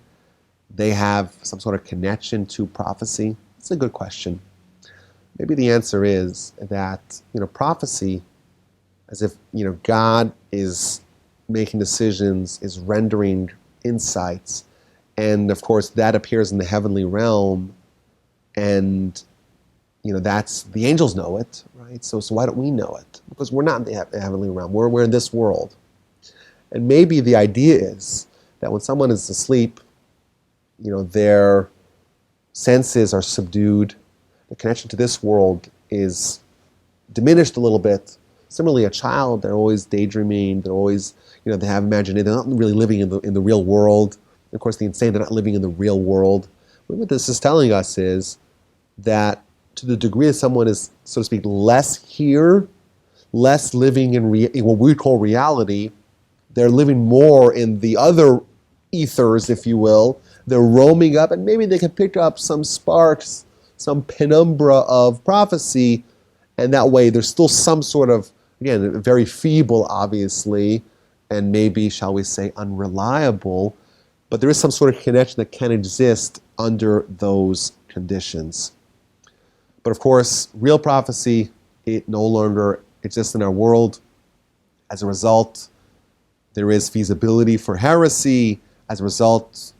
they have some sort of connection to prophecy? It's a good question. Maybe the answer is that, prophecy, as if, God is making decisions, is rendering insights, and of course that appears in the heavenly realm, and that's, the angels know it, right? So why don't we know it? Because we're not in the heavenly realm. We're in this world. And maybe the idea is that when someone is asleep, their senses are subdued. The connection to this world is diminished a little bit. Similarly, a child, they're always daydreaming. They're always, they have imagination. They're not really living in the real world. Of course, the insane, they're not living in the real world. What this is telling us is that to the degree that someone is, so to speak, less here, less living in what we call reality, they're living more in the other ethers, if you will. They're roaming up, and maybe they can pick up some sparks, some penumbra of prophecy, and that way there's still some sort of, again, very feeble, obviously, and maybe, shall we say, unreliable, but there is some sort of connection that can exist under those conditions. But of course, real prophecy, it no longer exists in our world. As a result, there is feasibility for heresy. As a result,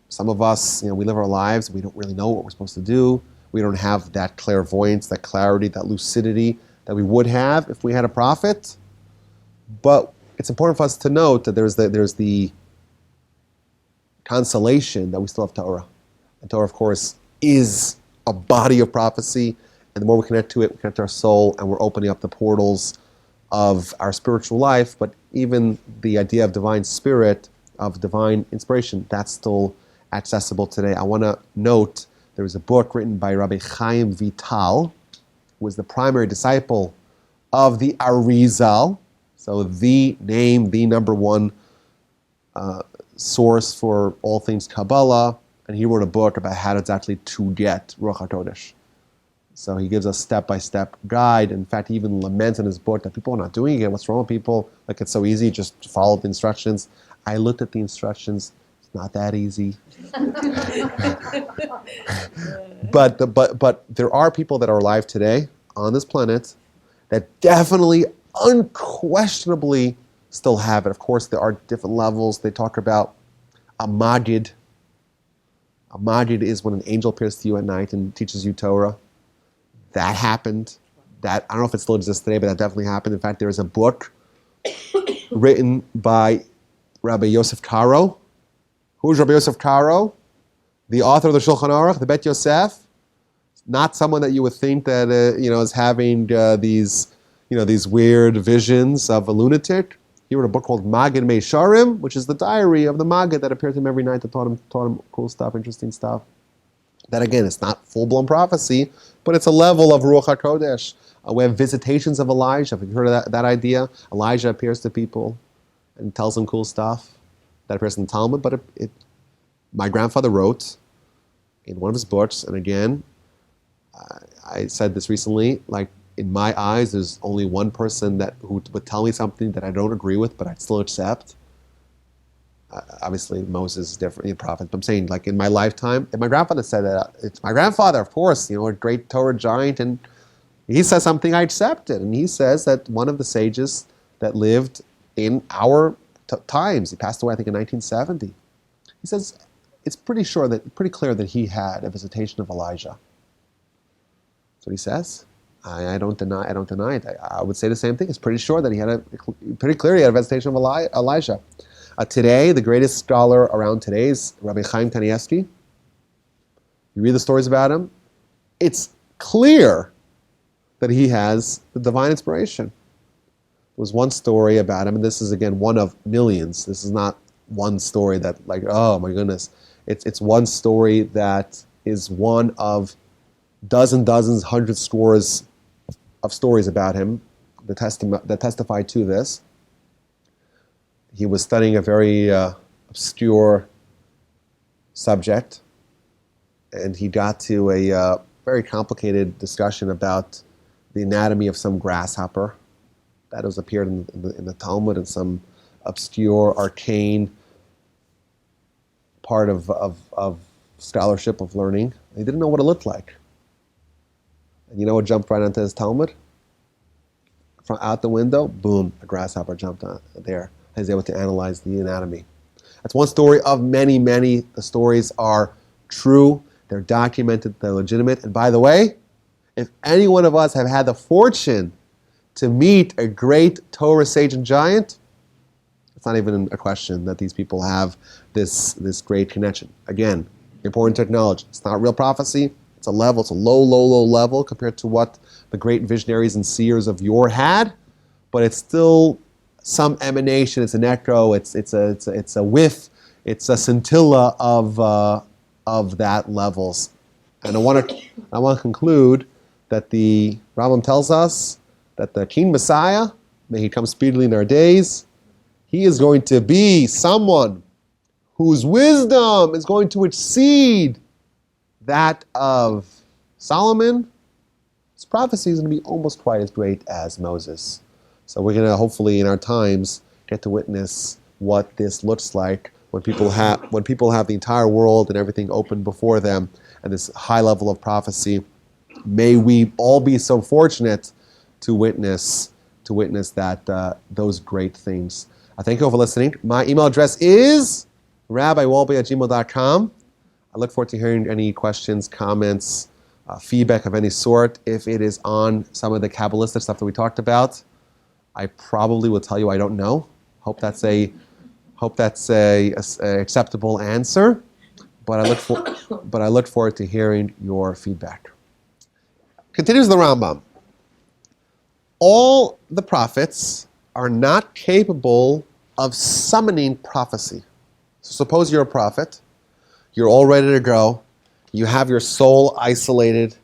some of us, we live our lives, we don't really know what we're supposed to do. We don't have that clairvoyance, that clarity, that lucidity that we would have if we had a prophet. But it's important for us to note that there's the consolation that we still have Torah. And Torah, of course, is a body of prophecy, and the more we connect to it, we connect to our soul, and we're opening up the portals of our spiritual life. But even the idea of divine spirit, of divine inspiration, that's still accessible today. I want to note there was a book written by Rabbi Chaim Vital, who was the primary disciple of the Arizal, so the name, the number one source for all things Kabbalah, and he wrote a book about how exactly to get Ruach HaKodesh. So he gives a step-by-step guide. In fact, he even laments in his book that people are not doing it. What's wrong with people? Like, it's so easy, just follow the instructions. I looked at the instructions. It's not that easy. But there are people that are alive today on this planet that definitely, unquestionably still have it. Of course, there are different levels. They talk about a magid. A magid is when an angel appears to you at night and teaches you Torah. That happened. I don't know if it still exists today, but that definitely happened. In fact, there is a book written by Rabbi Yosef Karo. Who's Rabbi Yosef Karo? The author of the Shulchan Aruch, the Bet Yosef. Not someone that you would think that is having these weird visions of a lunatic. He wrote a book called Magid Meisharim, which is the diary of the Magid that appeared to him every night, that taught him cool stuff, interesting stuff. That again, it's not full-blown prophecy, but it's a level of Ruach HaKodesh. We have visitations of Elijah. Have you heard of that idea? Elijah appears to people and tells them cool stuff. That appears in the Talmud, but my grandfather wrote in one of his books, and again, I said this recently, like, in my eyes, there's only one person who would tell me something that I don't agree with, but I'd still accept. Obviously, Moses is different, a prophet. But I'm saying, like, in my lifetime, and my grandfather said that. It's my grandfather, of course, a great Torah giant, and he says something, I accept it. And he says that one of the sages that lived in our times, he passed away, I think, in 1970. He says it's pretty clear that he had a visitation of Elijah. That's what he says. I don't deny it. I would say the same thing. It's pretty sure that he had pretty clearly had a visitation of Elijah. Today, the greatest scholar around today is Rabbi Chaim Kanievsky. You read the stories about him. It's clear that he has the divine inspiration. There was one story about him, and this is again one of millions. This is not one story that, like, oh my goodness. It's one story that is one of dozens, hundred scores of stories about him that testify to this. He was studying a very obscure subject, and he got to a very complicated discussion about the anatomy of some grasshopper that has appeared in the Talmud in some obscure, arcane part of scholarship, of learning. He didn't know what it looked like. And you know what jumped right onto his Talmud? From out the window, boom, a grasshopper jumped on there. He was able to analyze the anatomy. That's one story of many. The stories are true, they're documented, they're legitimate. And by the way, if any one of us have had the fortune to meet a great Torah sage and giant, it's not even a question that these people have this great connection. Again, important to acknowledge, it's not real prophecy. It's a low level compared to what the great visionaries and seers of yore had, but it's still some emanation. It's an echo. It's a whiff. It's a scintilla of that levels. And I want to conclude that the Rambam tells us that the King Messiah, may he come speedily in our days, he is going to be someone whose wisdom is going to exceed that of Solomon. His prophecy is going to be almost quite as great as Moses. So we're going to hopefully in our times get to witness what this looks like when people have the entire world and everything open before them, and this high level of prophecy. May we all be so fortunate to witness that those great things. I thank you all for listening. My email address is rabbiwolbe@gmail.com. I look forward to hearing any questions, comments, feedback of any sort. If it is on some of the Kabbalistic stuff that we talked about, I probably will tell you I don't know. Hope that's a acceptable answer. But I look forward to hearing your feedback. Continues the Rambam. All the prophets are not capable of summoning prophecy. So suppose you're a prophet. You're all ready to go. You have your soul isolated.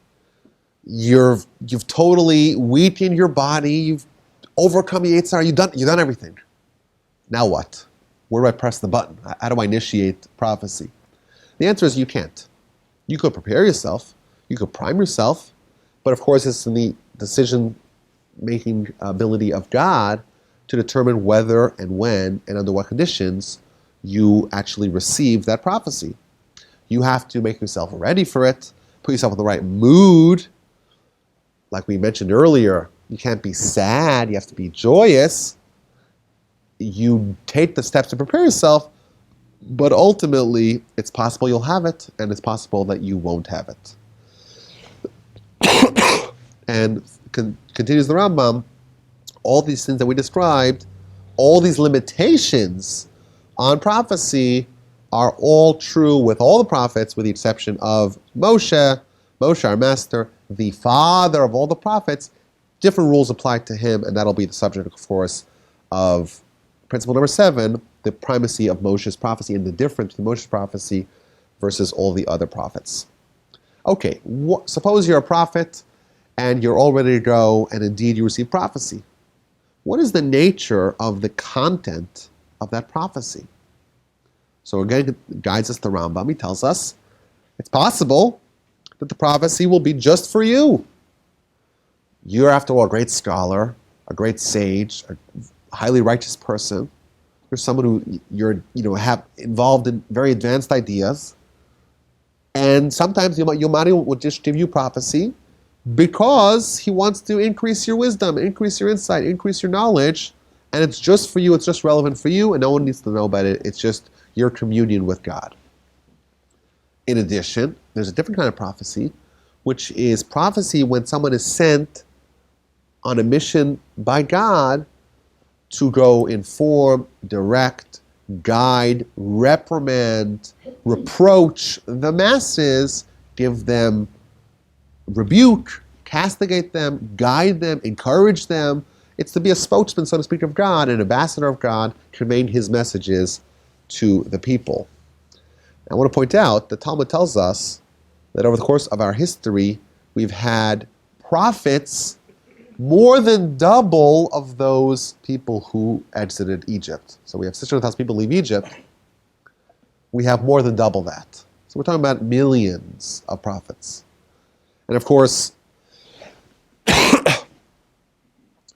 You've totally weakened your body. You've overcome the Yetzer Hara. You've done everything. Now what? Where do I press the button? How do I initiate prophecy? The answer is you can't. You could prepare yourself. You could prime yourself. But of course, it's in the decision-making ability of God to determine whether and when and under what conditions you actually receive that prophecy. You have to make yourself ready for it, put yourself in the right mood. Like we mentioned earlier, you can't be sad, you have to be joyous. You take the steps to prepare yourself, but ultimately it's possible you'll have it, and it's possible that you won't have it. And continues the Rambam, all these things that we described, all these limitations on prophecy are all true with all the prophets, with the exception of Moshe, our master, the father of all the prophets. Different rules apply to him, and that'll be the subject, of course, of principle number 7, the primacy of Moshe's prophecy and the difference between Moshe's prophecy versus all the other prophets. Okay, suppose you're a prophet and you're all ready to go, and indeed you receive prophecy. What is the nature of the content of that prophecy? So again, it guides us to Rambam. He tells us it's possible that the prophecy will be just for you. You're, after all, a great scholar, a great sage, a highly righteous person. You're someone who have involved in very advanced ideas. And sometimes Yomari will just give you prophecy because he wants to increase your wisdom, increase your insight, increase your knowledge. And it's just for you, it's just relevant for you, and no one needs to know about it. It's just your communion with God. In addition, there's a different kind of prophecy, which is prophecy when someone is sent on a mission by God to go inform, direct, guide, reprimand, reproach the masses, give them rebuke, castigate them, guide them, encourage them. It's to be a spokesman, so to speak, of God, an ambassador of God, conveying his messages to the people. I want to point out, the Talmud tells us that over the course of our history, we've had prophets more than double of those people who exited Egypt. So we have 600,000 people leave Egypt. We have more than double that. So we're talking about millions of prophets. And of course,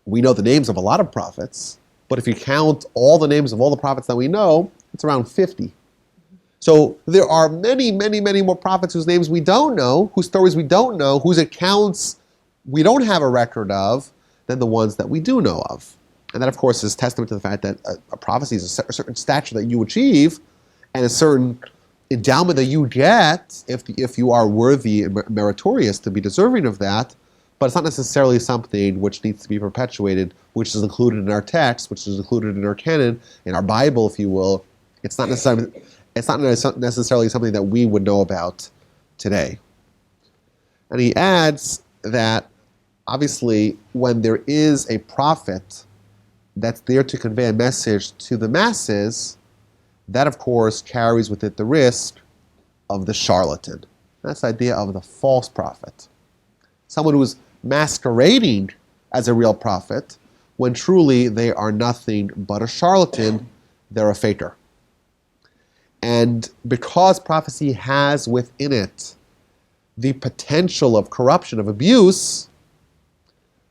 we know the names of a lot of prophets, but if you count all the names of all the prophets that we know, it's around 50. So there are many, many, many more prophets whose names we don't know, whose stories we don't know, whose accounts we don't have a record of, than the ones that we do know of. And that, of course, is testament to the fact that a prophecy is a certain stature that you achieve and a certain endowment that you get if you are worthy and meritorious to be deserving of that. But it's not necessarily something which needs to be perpetuated, which is included in our text, which is included in our canon, in our Bible, if you will. It's not necessarily something that we would know about today. And he adds that, obviously, when there is a prophet that's there to convey a message to the masses, that, of course, carries with it the risk of the charlatan. That's the idea of the false prophet. Someone who's masquerading as a real prophet, when truly they are nothing but a charlatan, they're a faker. And because prophecy has within it the potential of corruption, of abuse,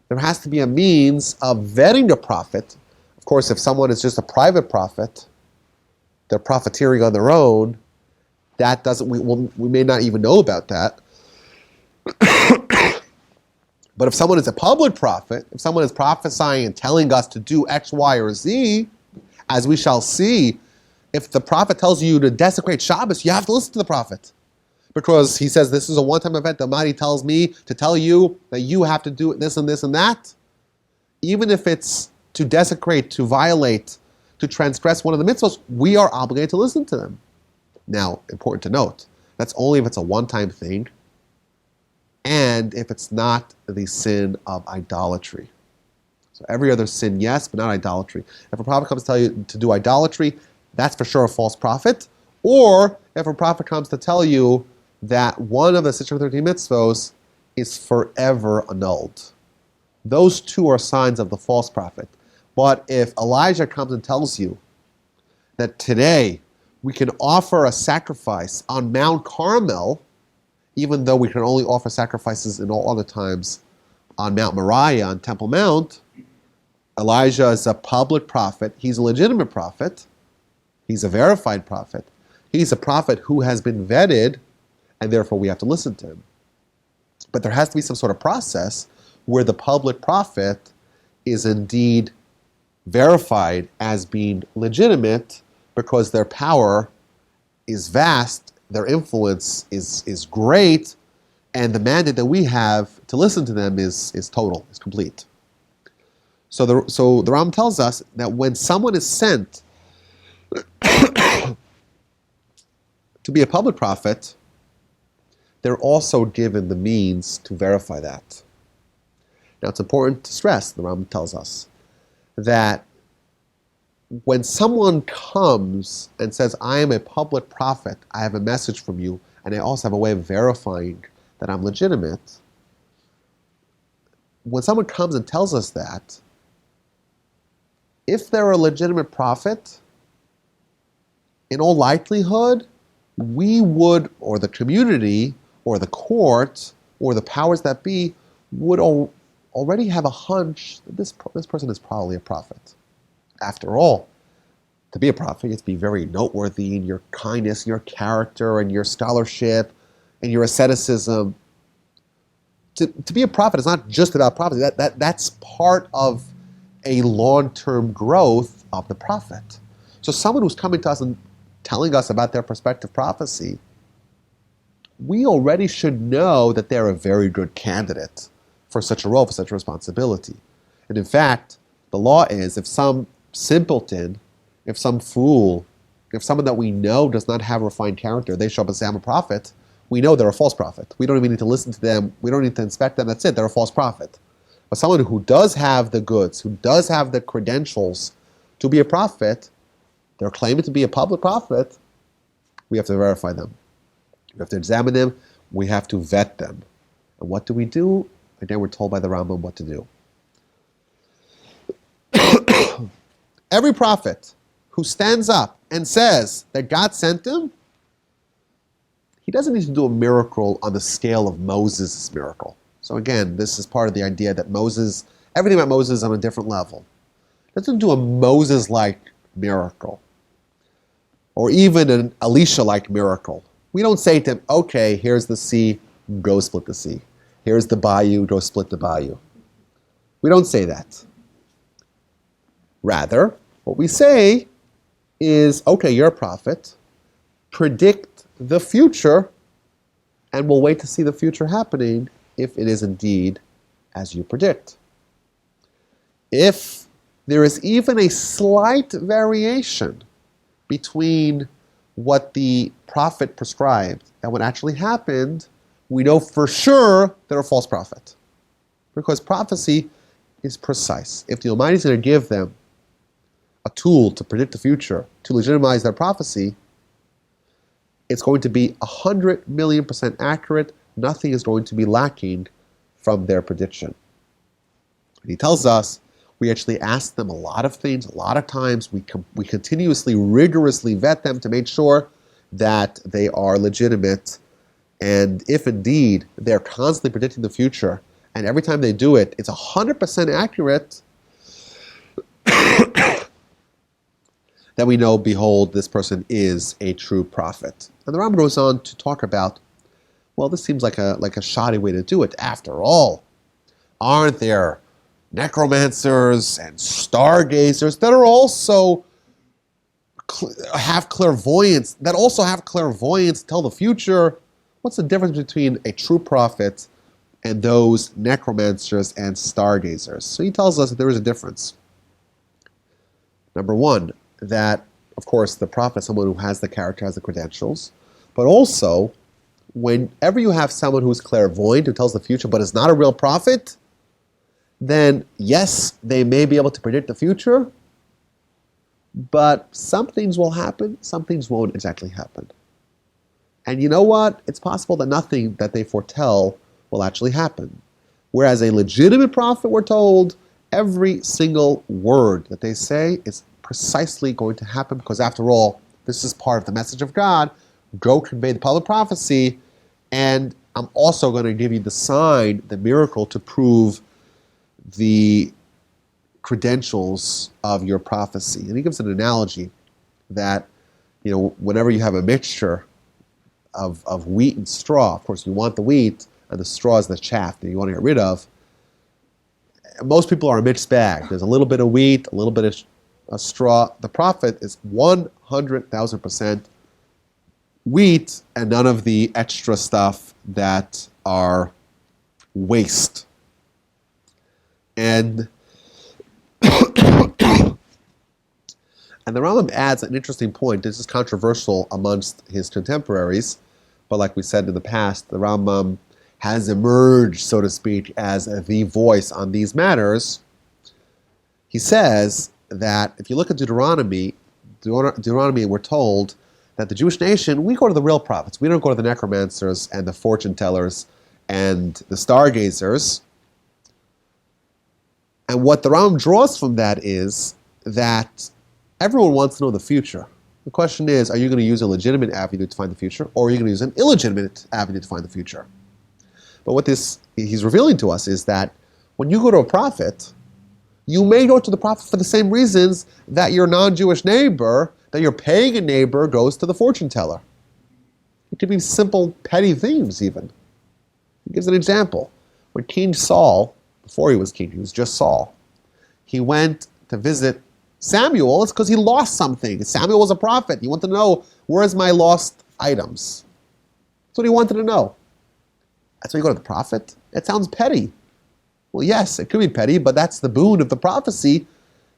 there has to be a means of vetting the prophet. Of course, if someone is just a private prophet, they're profiteering on their own, that doesn't, we may not even know about that. But if someone is a public prophet, if someone is prophesying and telling us to do X, Y, or Z, as we shall see, if the prophet tells you to desecrate Shabbos, you have to listen to the prophet. Because he says this is a one-time event, the Almighty tells me to tell you that you have to do this and this and that. Even if it's to desecrate, to violate, to transgress one of the mitzvahs, we are obligated to listen to them. Now, important to note, that's only if it's a one-time thing, and if it's not the sin of idolatry. So every other sin, yes, but not idolatry. If a prophet comes to tell you to do idolatry, that's for sure a false prophet. Or if a prophet comes to tell you that one of the 613 mitzvos is forever annulled. Those two are signs of the false prophet. But if Elijah comes and tells you that today we can offer a sacrifice on Mount Carmel, even though we can only offer sacrifices in all other times on Mount Moriah, on Temple Mount, Elijah is a public prophet. He's a legitimate prophet. He's a verified prophet. He's a prophet who has been vetted, and therefore we have to listen to him. But there has to be some sort of process where the public prophet is indeed verified as being legitimate because their power is vast, their influence is great, and the mandate that we have to listen to them is total, is complete. So the Ram tells us that when someone is sent to be a public prophet, they're also given the means to verify that. Now it's important to stress, the Ram tells us, that when someone comes and says, I am a public prophet, I have a message from you, and I also have a way of verifying that I'm legitimate, when someone comes and tells us that, if they're a legitimate prophet, in all likelihood, we would, or the community, or the court, or the powers that be, would already have a hunch that this person is probably a prophet. After all, to be a prophet, you have to be very noteworthy in your kindness, and your character, and your scholarship, and your asceticism. To be a prophet is not just about prophecy. That's part of a long-term growth of the prophet. So someone who's coming to us and telling us about their prospective prophecy, we already should know that they're a very good candidate for such a role, for such a responsibility. And in fact, the law is if some simpleton, if some fool, if someone that we know does not have refined character, they show up and say, I'm a prophet, we know they're a false prophet. We don't even need to listen to them. We don't need to inspect them. That's it. They're a false prophet. But someone who does have the goods, who does have the credentials to be a prophet, they're claiming to be a public prophet, we have to verify them. We have to examine them. we have to vet them. And what do we do? Again, we're told by the Rambam what to do. Every prophet who stands up and says that God sent him, he doesn't need to do a miracle on the scale of Moses' miracle. So again, this is part of the idea that Moses, everything about Moses is on a different level. He doesn't do a Moses-like miracle, or even an Elisha-like miracle. We don't say to him, okay, here's the sea, go split the sea. Here's the bayou, go split the bayou. We don't say that. Rather, what we say is, okay, you're a prophet, predict the future, and we'll wait to see the future happening if it is indeed as you predict. If there is even a slight variation between what the prophet prescribed and what actually happened, we know for sure they're a false prophet. Because prophecy is precise. If the Almighty is going to give them a tool to predict the future, to legitimize their prophecy, it's going to be 100,000,000% accurate. Nothing is going to be lacking from their prediction. And he tells us, we actually ask them a lot of things, a lot of times. We continuously, rigorously vet them to make sure that they are legitimate. And if indeed they're constantly predicting the future, and every time they do it, it's 100% accurate, then we know, behold, this person is a true prophet. And the Rambam goes on to talk about, well, this seems like a shoddy way to do it. After all, aren't there necromancers and stargazers that are also have clairvoyance, tell the future? What's the difference between a true prophet and those necromancers and stargazers? So he tells us that there is a difference. Number one, that, of course, the prophet is someone who has the character, has the credentials, but also, whenever you have someone who's clairvoyant, who tells the future, but is not a real prophet, then yes, they may be able to predict the future, but some things will happen, some things won't exactly happen. And you know what? It's possible that nothing that they foretell will actually happen. Whereas a legitimate prophet, we're told, every single word that they say is precisely going to happen, because after all, this is part of the message of God. Go convey the public prophecy, and I'm also going to give you the sign, the miracle, to prove the credentials of your prophecy. And he gives an analogy that, whenever you have a mixture of wheat and straw, of course you want the wheat, and the straw is the chaff that you want to get rid of. Most people are a mixed bag. There's a little bit of wheat, a little bit of straw. The prophet is 100,000% wheat and none of the extra stuff that are waste. And and the Rambam adds an interesting point. This is controversial amongst his contemporaries, but like we said in the past, the Rambam has emerged, so to speak, as the voice on these matters. He says that if you look at Deuteronomy, we're told that the Jewish nation, we go to the real prophets. We don't go to the necromancers and the fortune tellers and the stargazers. And what the Rambam draws from that is that everyone wants to know the future. The question is, are you going to use a legitimate avenue to find the future, or are you going to use an illegitimate avenue to find the future? But what he's revealing to us is that when you go to a prophet, you may go to the prophet for the same reasons that your non-Jewish neighbor, that your pagan neighbor goes to the fortune teller. It could be simple, petty things even. He gives an example. When King Saul, before he was king, he was just Saul, he went to visit Samuel. It's because he lost something. Samuel was a prophet. He wanted to know, where's my lost items? That's what he wanted to know. That's why you go to the prophet? It sounds petty. Well, yes, it could be petty, but that's the boon of the prophecy,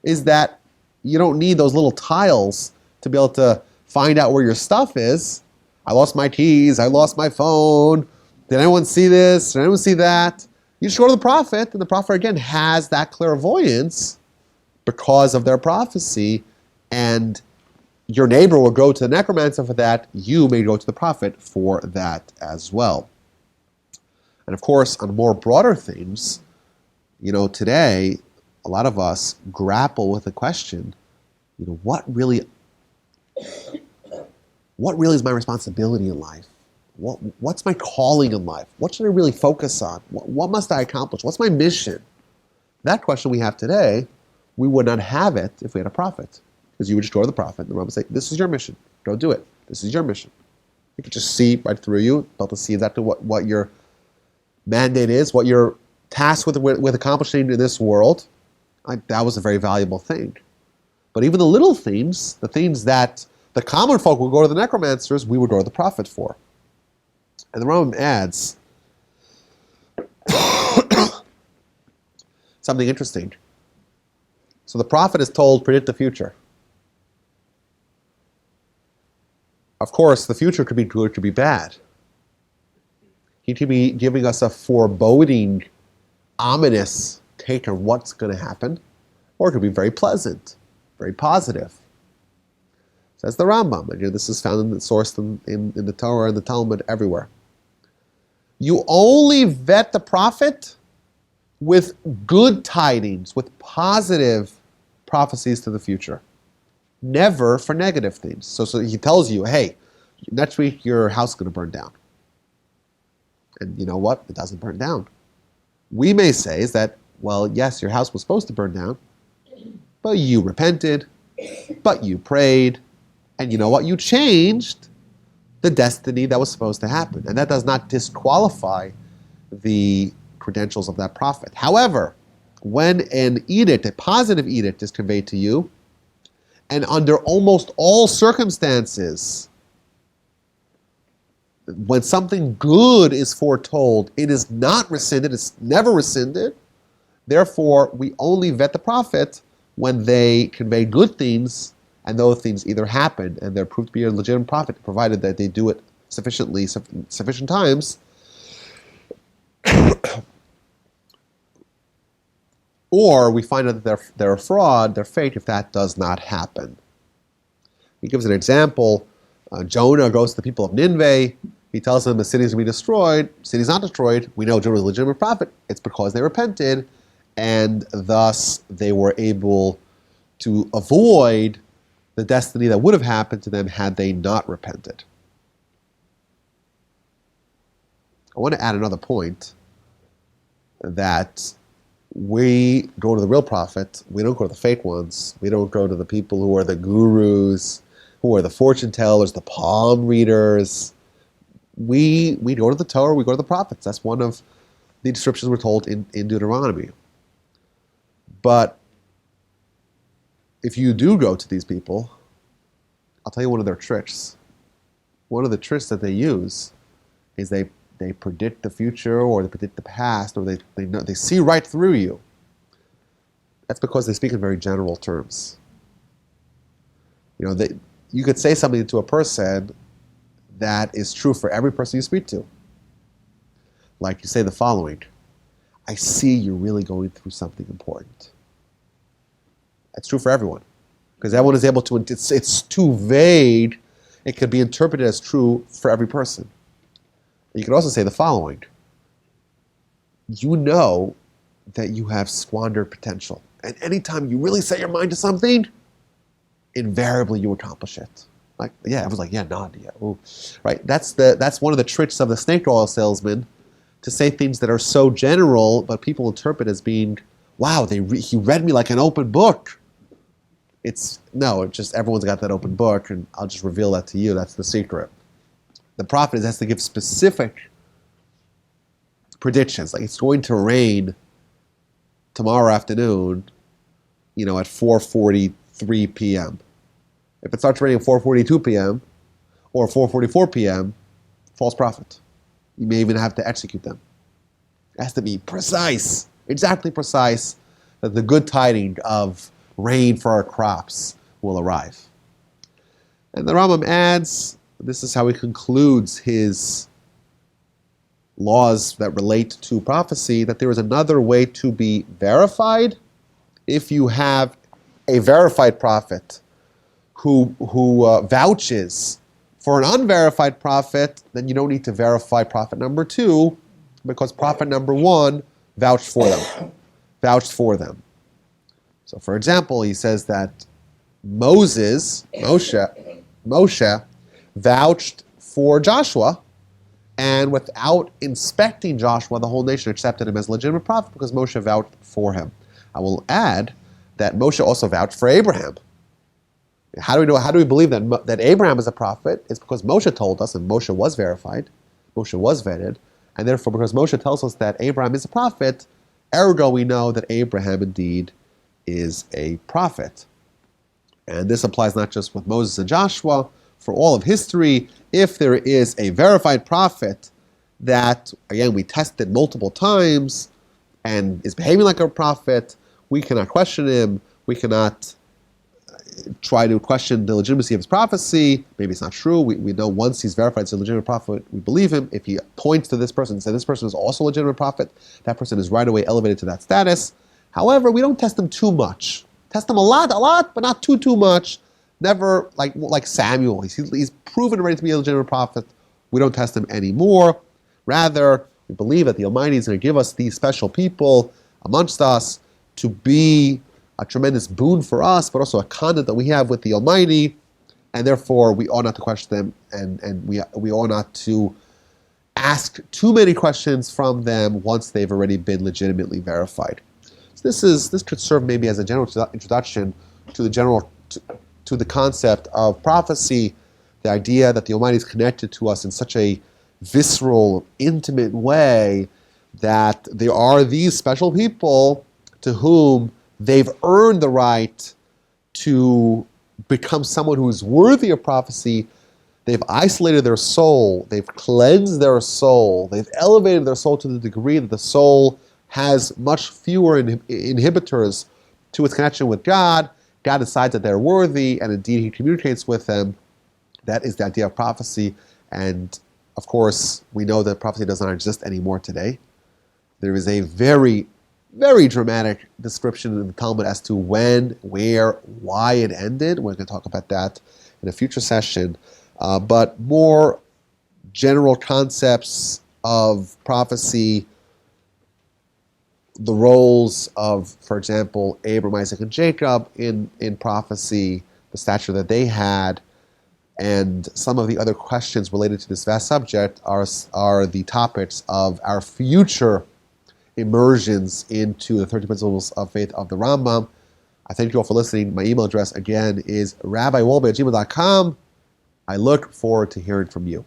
is that you don't need those little tiles to be able to find out where your stuff is. I lost my keys. I lost my phone. Did anyone see this? Did anyone see that? You just go to the prophet, and the prophet, again, has that clairvoyance because of their prophecy, and your neighbor will go to the necromancer for that. You may go to the prophet for that as well. And of course, on more broader themes, today, a lot of us grapple with the question, what really is my responsibility in life? What's my calling in life? What should I really focus on? What must I accomplish? What's my mission? That question we have today, we would not have it if we had a prophet. Because you would just go to the prophet and the Rambam would say, this is your mission. Go do it. This is your mission. He could just see right through you, be able to see exactly what your mandate is, what you're tasked with accomplishing in this world. That was a very valuable thing. But even the little things, the things that the common folk would go to the necromancers, we would go to the prophet for. And the Rambam adds something interesting. So the prophet is told, predict the future. Of course, the future could be good, could be bad. He could be giving us a foreboding, ominous take on what's going to happen, or it could be very pleasant, very positive. Says the Rambam. Again, this is found sourced in the Torah and the Talmud everywhere. You only vet the prophet with good tidings, with positive prophecies to the future. Never for negative things. So he tells you, hey, next week your house is going to burn down. And you know what? It doesn't burn down. We may say is that, well, yes, your house was supposed to burn down, but you repented, but you prayed, and you know what? You changed the destiny that was supposed to happen. And that does not disqualify the credentials of that prophet. However, when an edict, a positive edict, is conveyed to you, and under almost all circumstances, when something good is foretold, it is not rescinded, it's never rescinded. Therefore, we only vet the prophet when they convey good things, and those things either happen and they're proved to be a legitimate prophet, provided that they do it sufficient times, or we find out that they're a fraud, they're fake, if that does not happen. He gives an example. Jonah goes to the people of Nineveh. He tells them the city is going to be destroyed. The city is not destroyed. We know Jonah is a legitimate prophet. It's because they repented, and thus they were able to avoid the destiny that would have happened to them had they not repented. I want to add another point, that we go to the real prophet. We don't go to the fake ones. We don't go to the people who are the gurus, who are the fortune tellers, the palm readers. We go to the Torah, we go to the prophets. That's one of the descriptions we're told in Deuteronomy. But if you do go to these people, I'll tell you one of their tricks. One of the tricks that they use is they predict the future, or they predict the past, or they see right through you. That's because they speak in very general terms. You could say something to a person that is true for every person you speak to. Like you say the following: I see you're really going through something important. That's true for everyone, because everyone is able to. It's too vague. It could be interpreted as true for every person. You could also say the following: you know that you have squandered potential, and anytime you really set your mind to something, invariably you accomplish it. Like, yeah, everyone's like, yeah, nod, yeah, ooh. Right? That's one of the tricks of the snake oil salesman, to say things that are so general, but people interpret as being, wow, he read me like an open book. It's just everyone's got that open book, and I'll just reveal that to you. That's the secret. The prophet has to give specific predictions. Like, it's going to rain tomorrow afternoon, at 4:43 p.m. If it starts raining at 4:42 p.m. or 4:44 p.m., false prophet. You may even have to execute them. It has to be precise, exactly precise, that the good tidings of rain for our crops will arrive. And the Rambam adds, this is how he concludes his laws that relate to prophecy, that there is another way to be verified. If you have a verified prophet who vouches for an unverified prophet, then you don't need to verify prophet number 2. Because prophet number one vouched for them. Vouched for them. So for example, he says that Moshe, vouched for Joshua, and without inspecting Joshua, the whole nation accepted him as a legitimate prophet because Moshe vouched for him. I will add that Moshe also vouched for Abraham. How do we know? How do we believe that Abraham is a prophet? It's because Moshe told us, and Moshe was verified, Moshe was vetted, and therefore, because Moshe tells us that Abraham is a prophet, ergo we know that Abraham indeed is a prophet. And this applies not just with Moses and Joshua. For all of history, if there is a verified prophet that, again, we tested multiple times and is behaving like a prophet, we cannot question him. We cannot try to question the legitimacy of his prophecy. Maybe it's not true. We know once he's verified as a legitimate prophet, we believe him. If he points to this person and says this person is also a legitimate prophet, that person is right away elevated to that status. However, we don't test him too much. Test him a lot, but not too much. Never like Samuel. He's proven already to be a legitimate prophet. We don't test him anymore. Rather, we believe that the Almighty is going to give us these special people amongst us to be a tremendous boon for us, but also a conduit that we have with the Almighty, and therefore we ought not to question them, and we ought not to ask too many questions from them once they've already been legitimately verified. So this could serve maybe as a general introduction to the concept of prophecy, the idea that the Almighty is connected to us in such a visceral, intimate way that there are these special people to whom they've earned the right to become someone who is worthy of prophecy. They've isolated their soul, they've cleansed their soul, they've elevated their soul to the degree that the soul has much fewer inhibitors to its connection with God. God decides that they're worthy, and indeed He communicates with them. That is the idea of prophecy. And of course, we know that prophecy does not exist anymore today. There is a very, very dramatic description in the Talmud as to when, where, why it ended. We're going to talk about that in a future session. But more general concepts of prophecy, the roles of, for example, Abraham, Isaac, and Jacob in prophecy, the stature that they had, and some of the other questions related to this vast subject are the topics of our future immersions into the 30 Principles of Faith of the Rambam. I thank you all for listening. My email address, again, is rabbiwolbe@gmail.com. I look forward to hearing from you.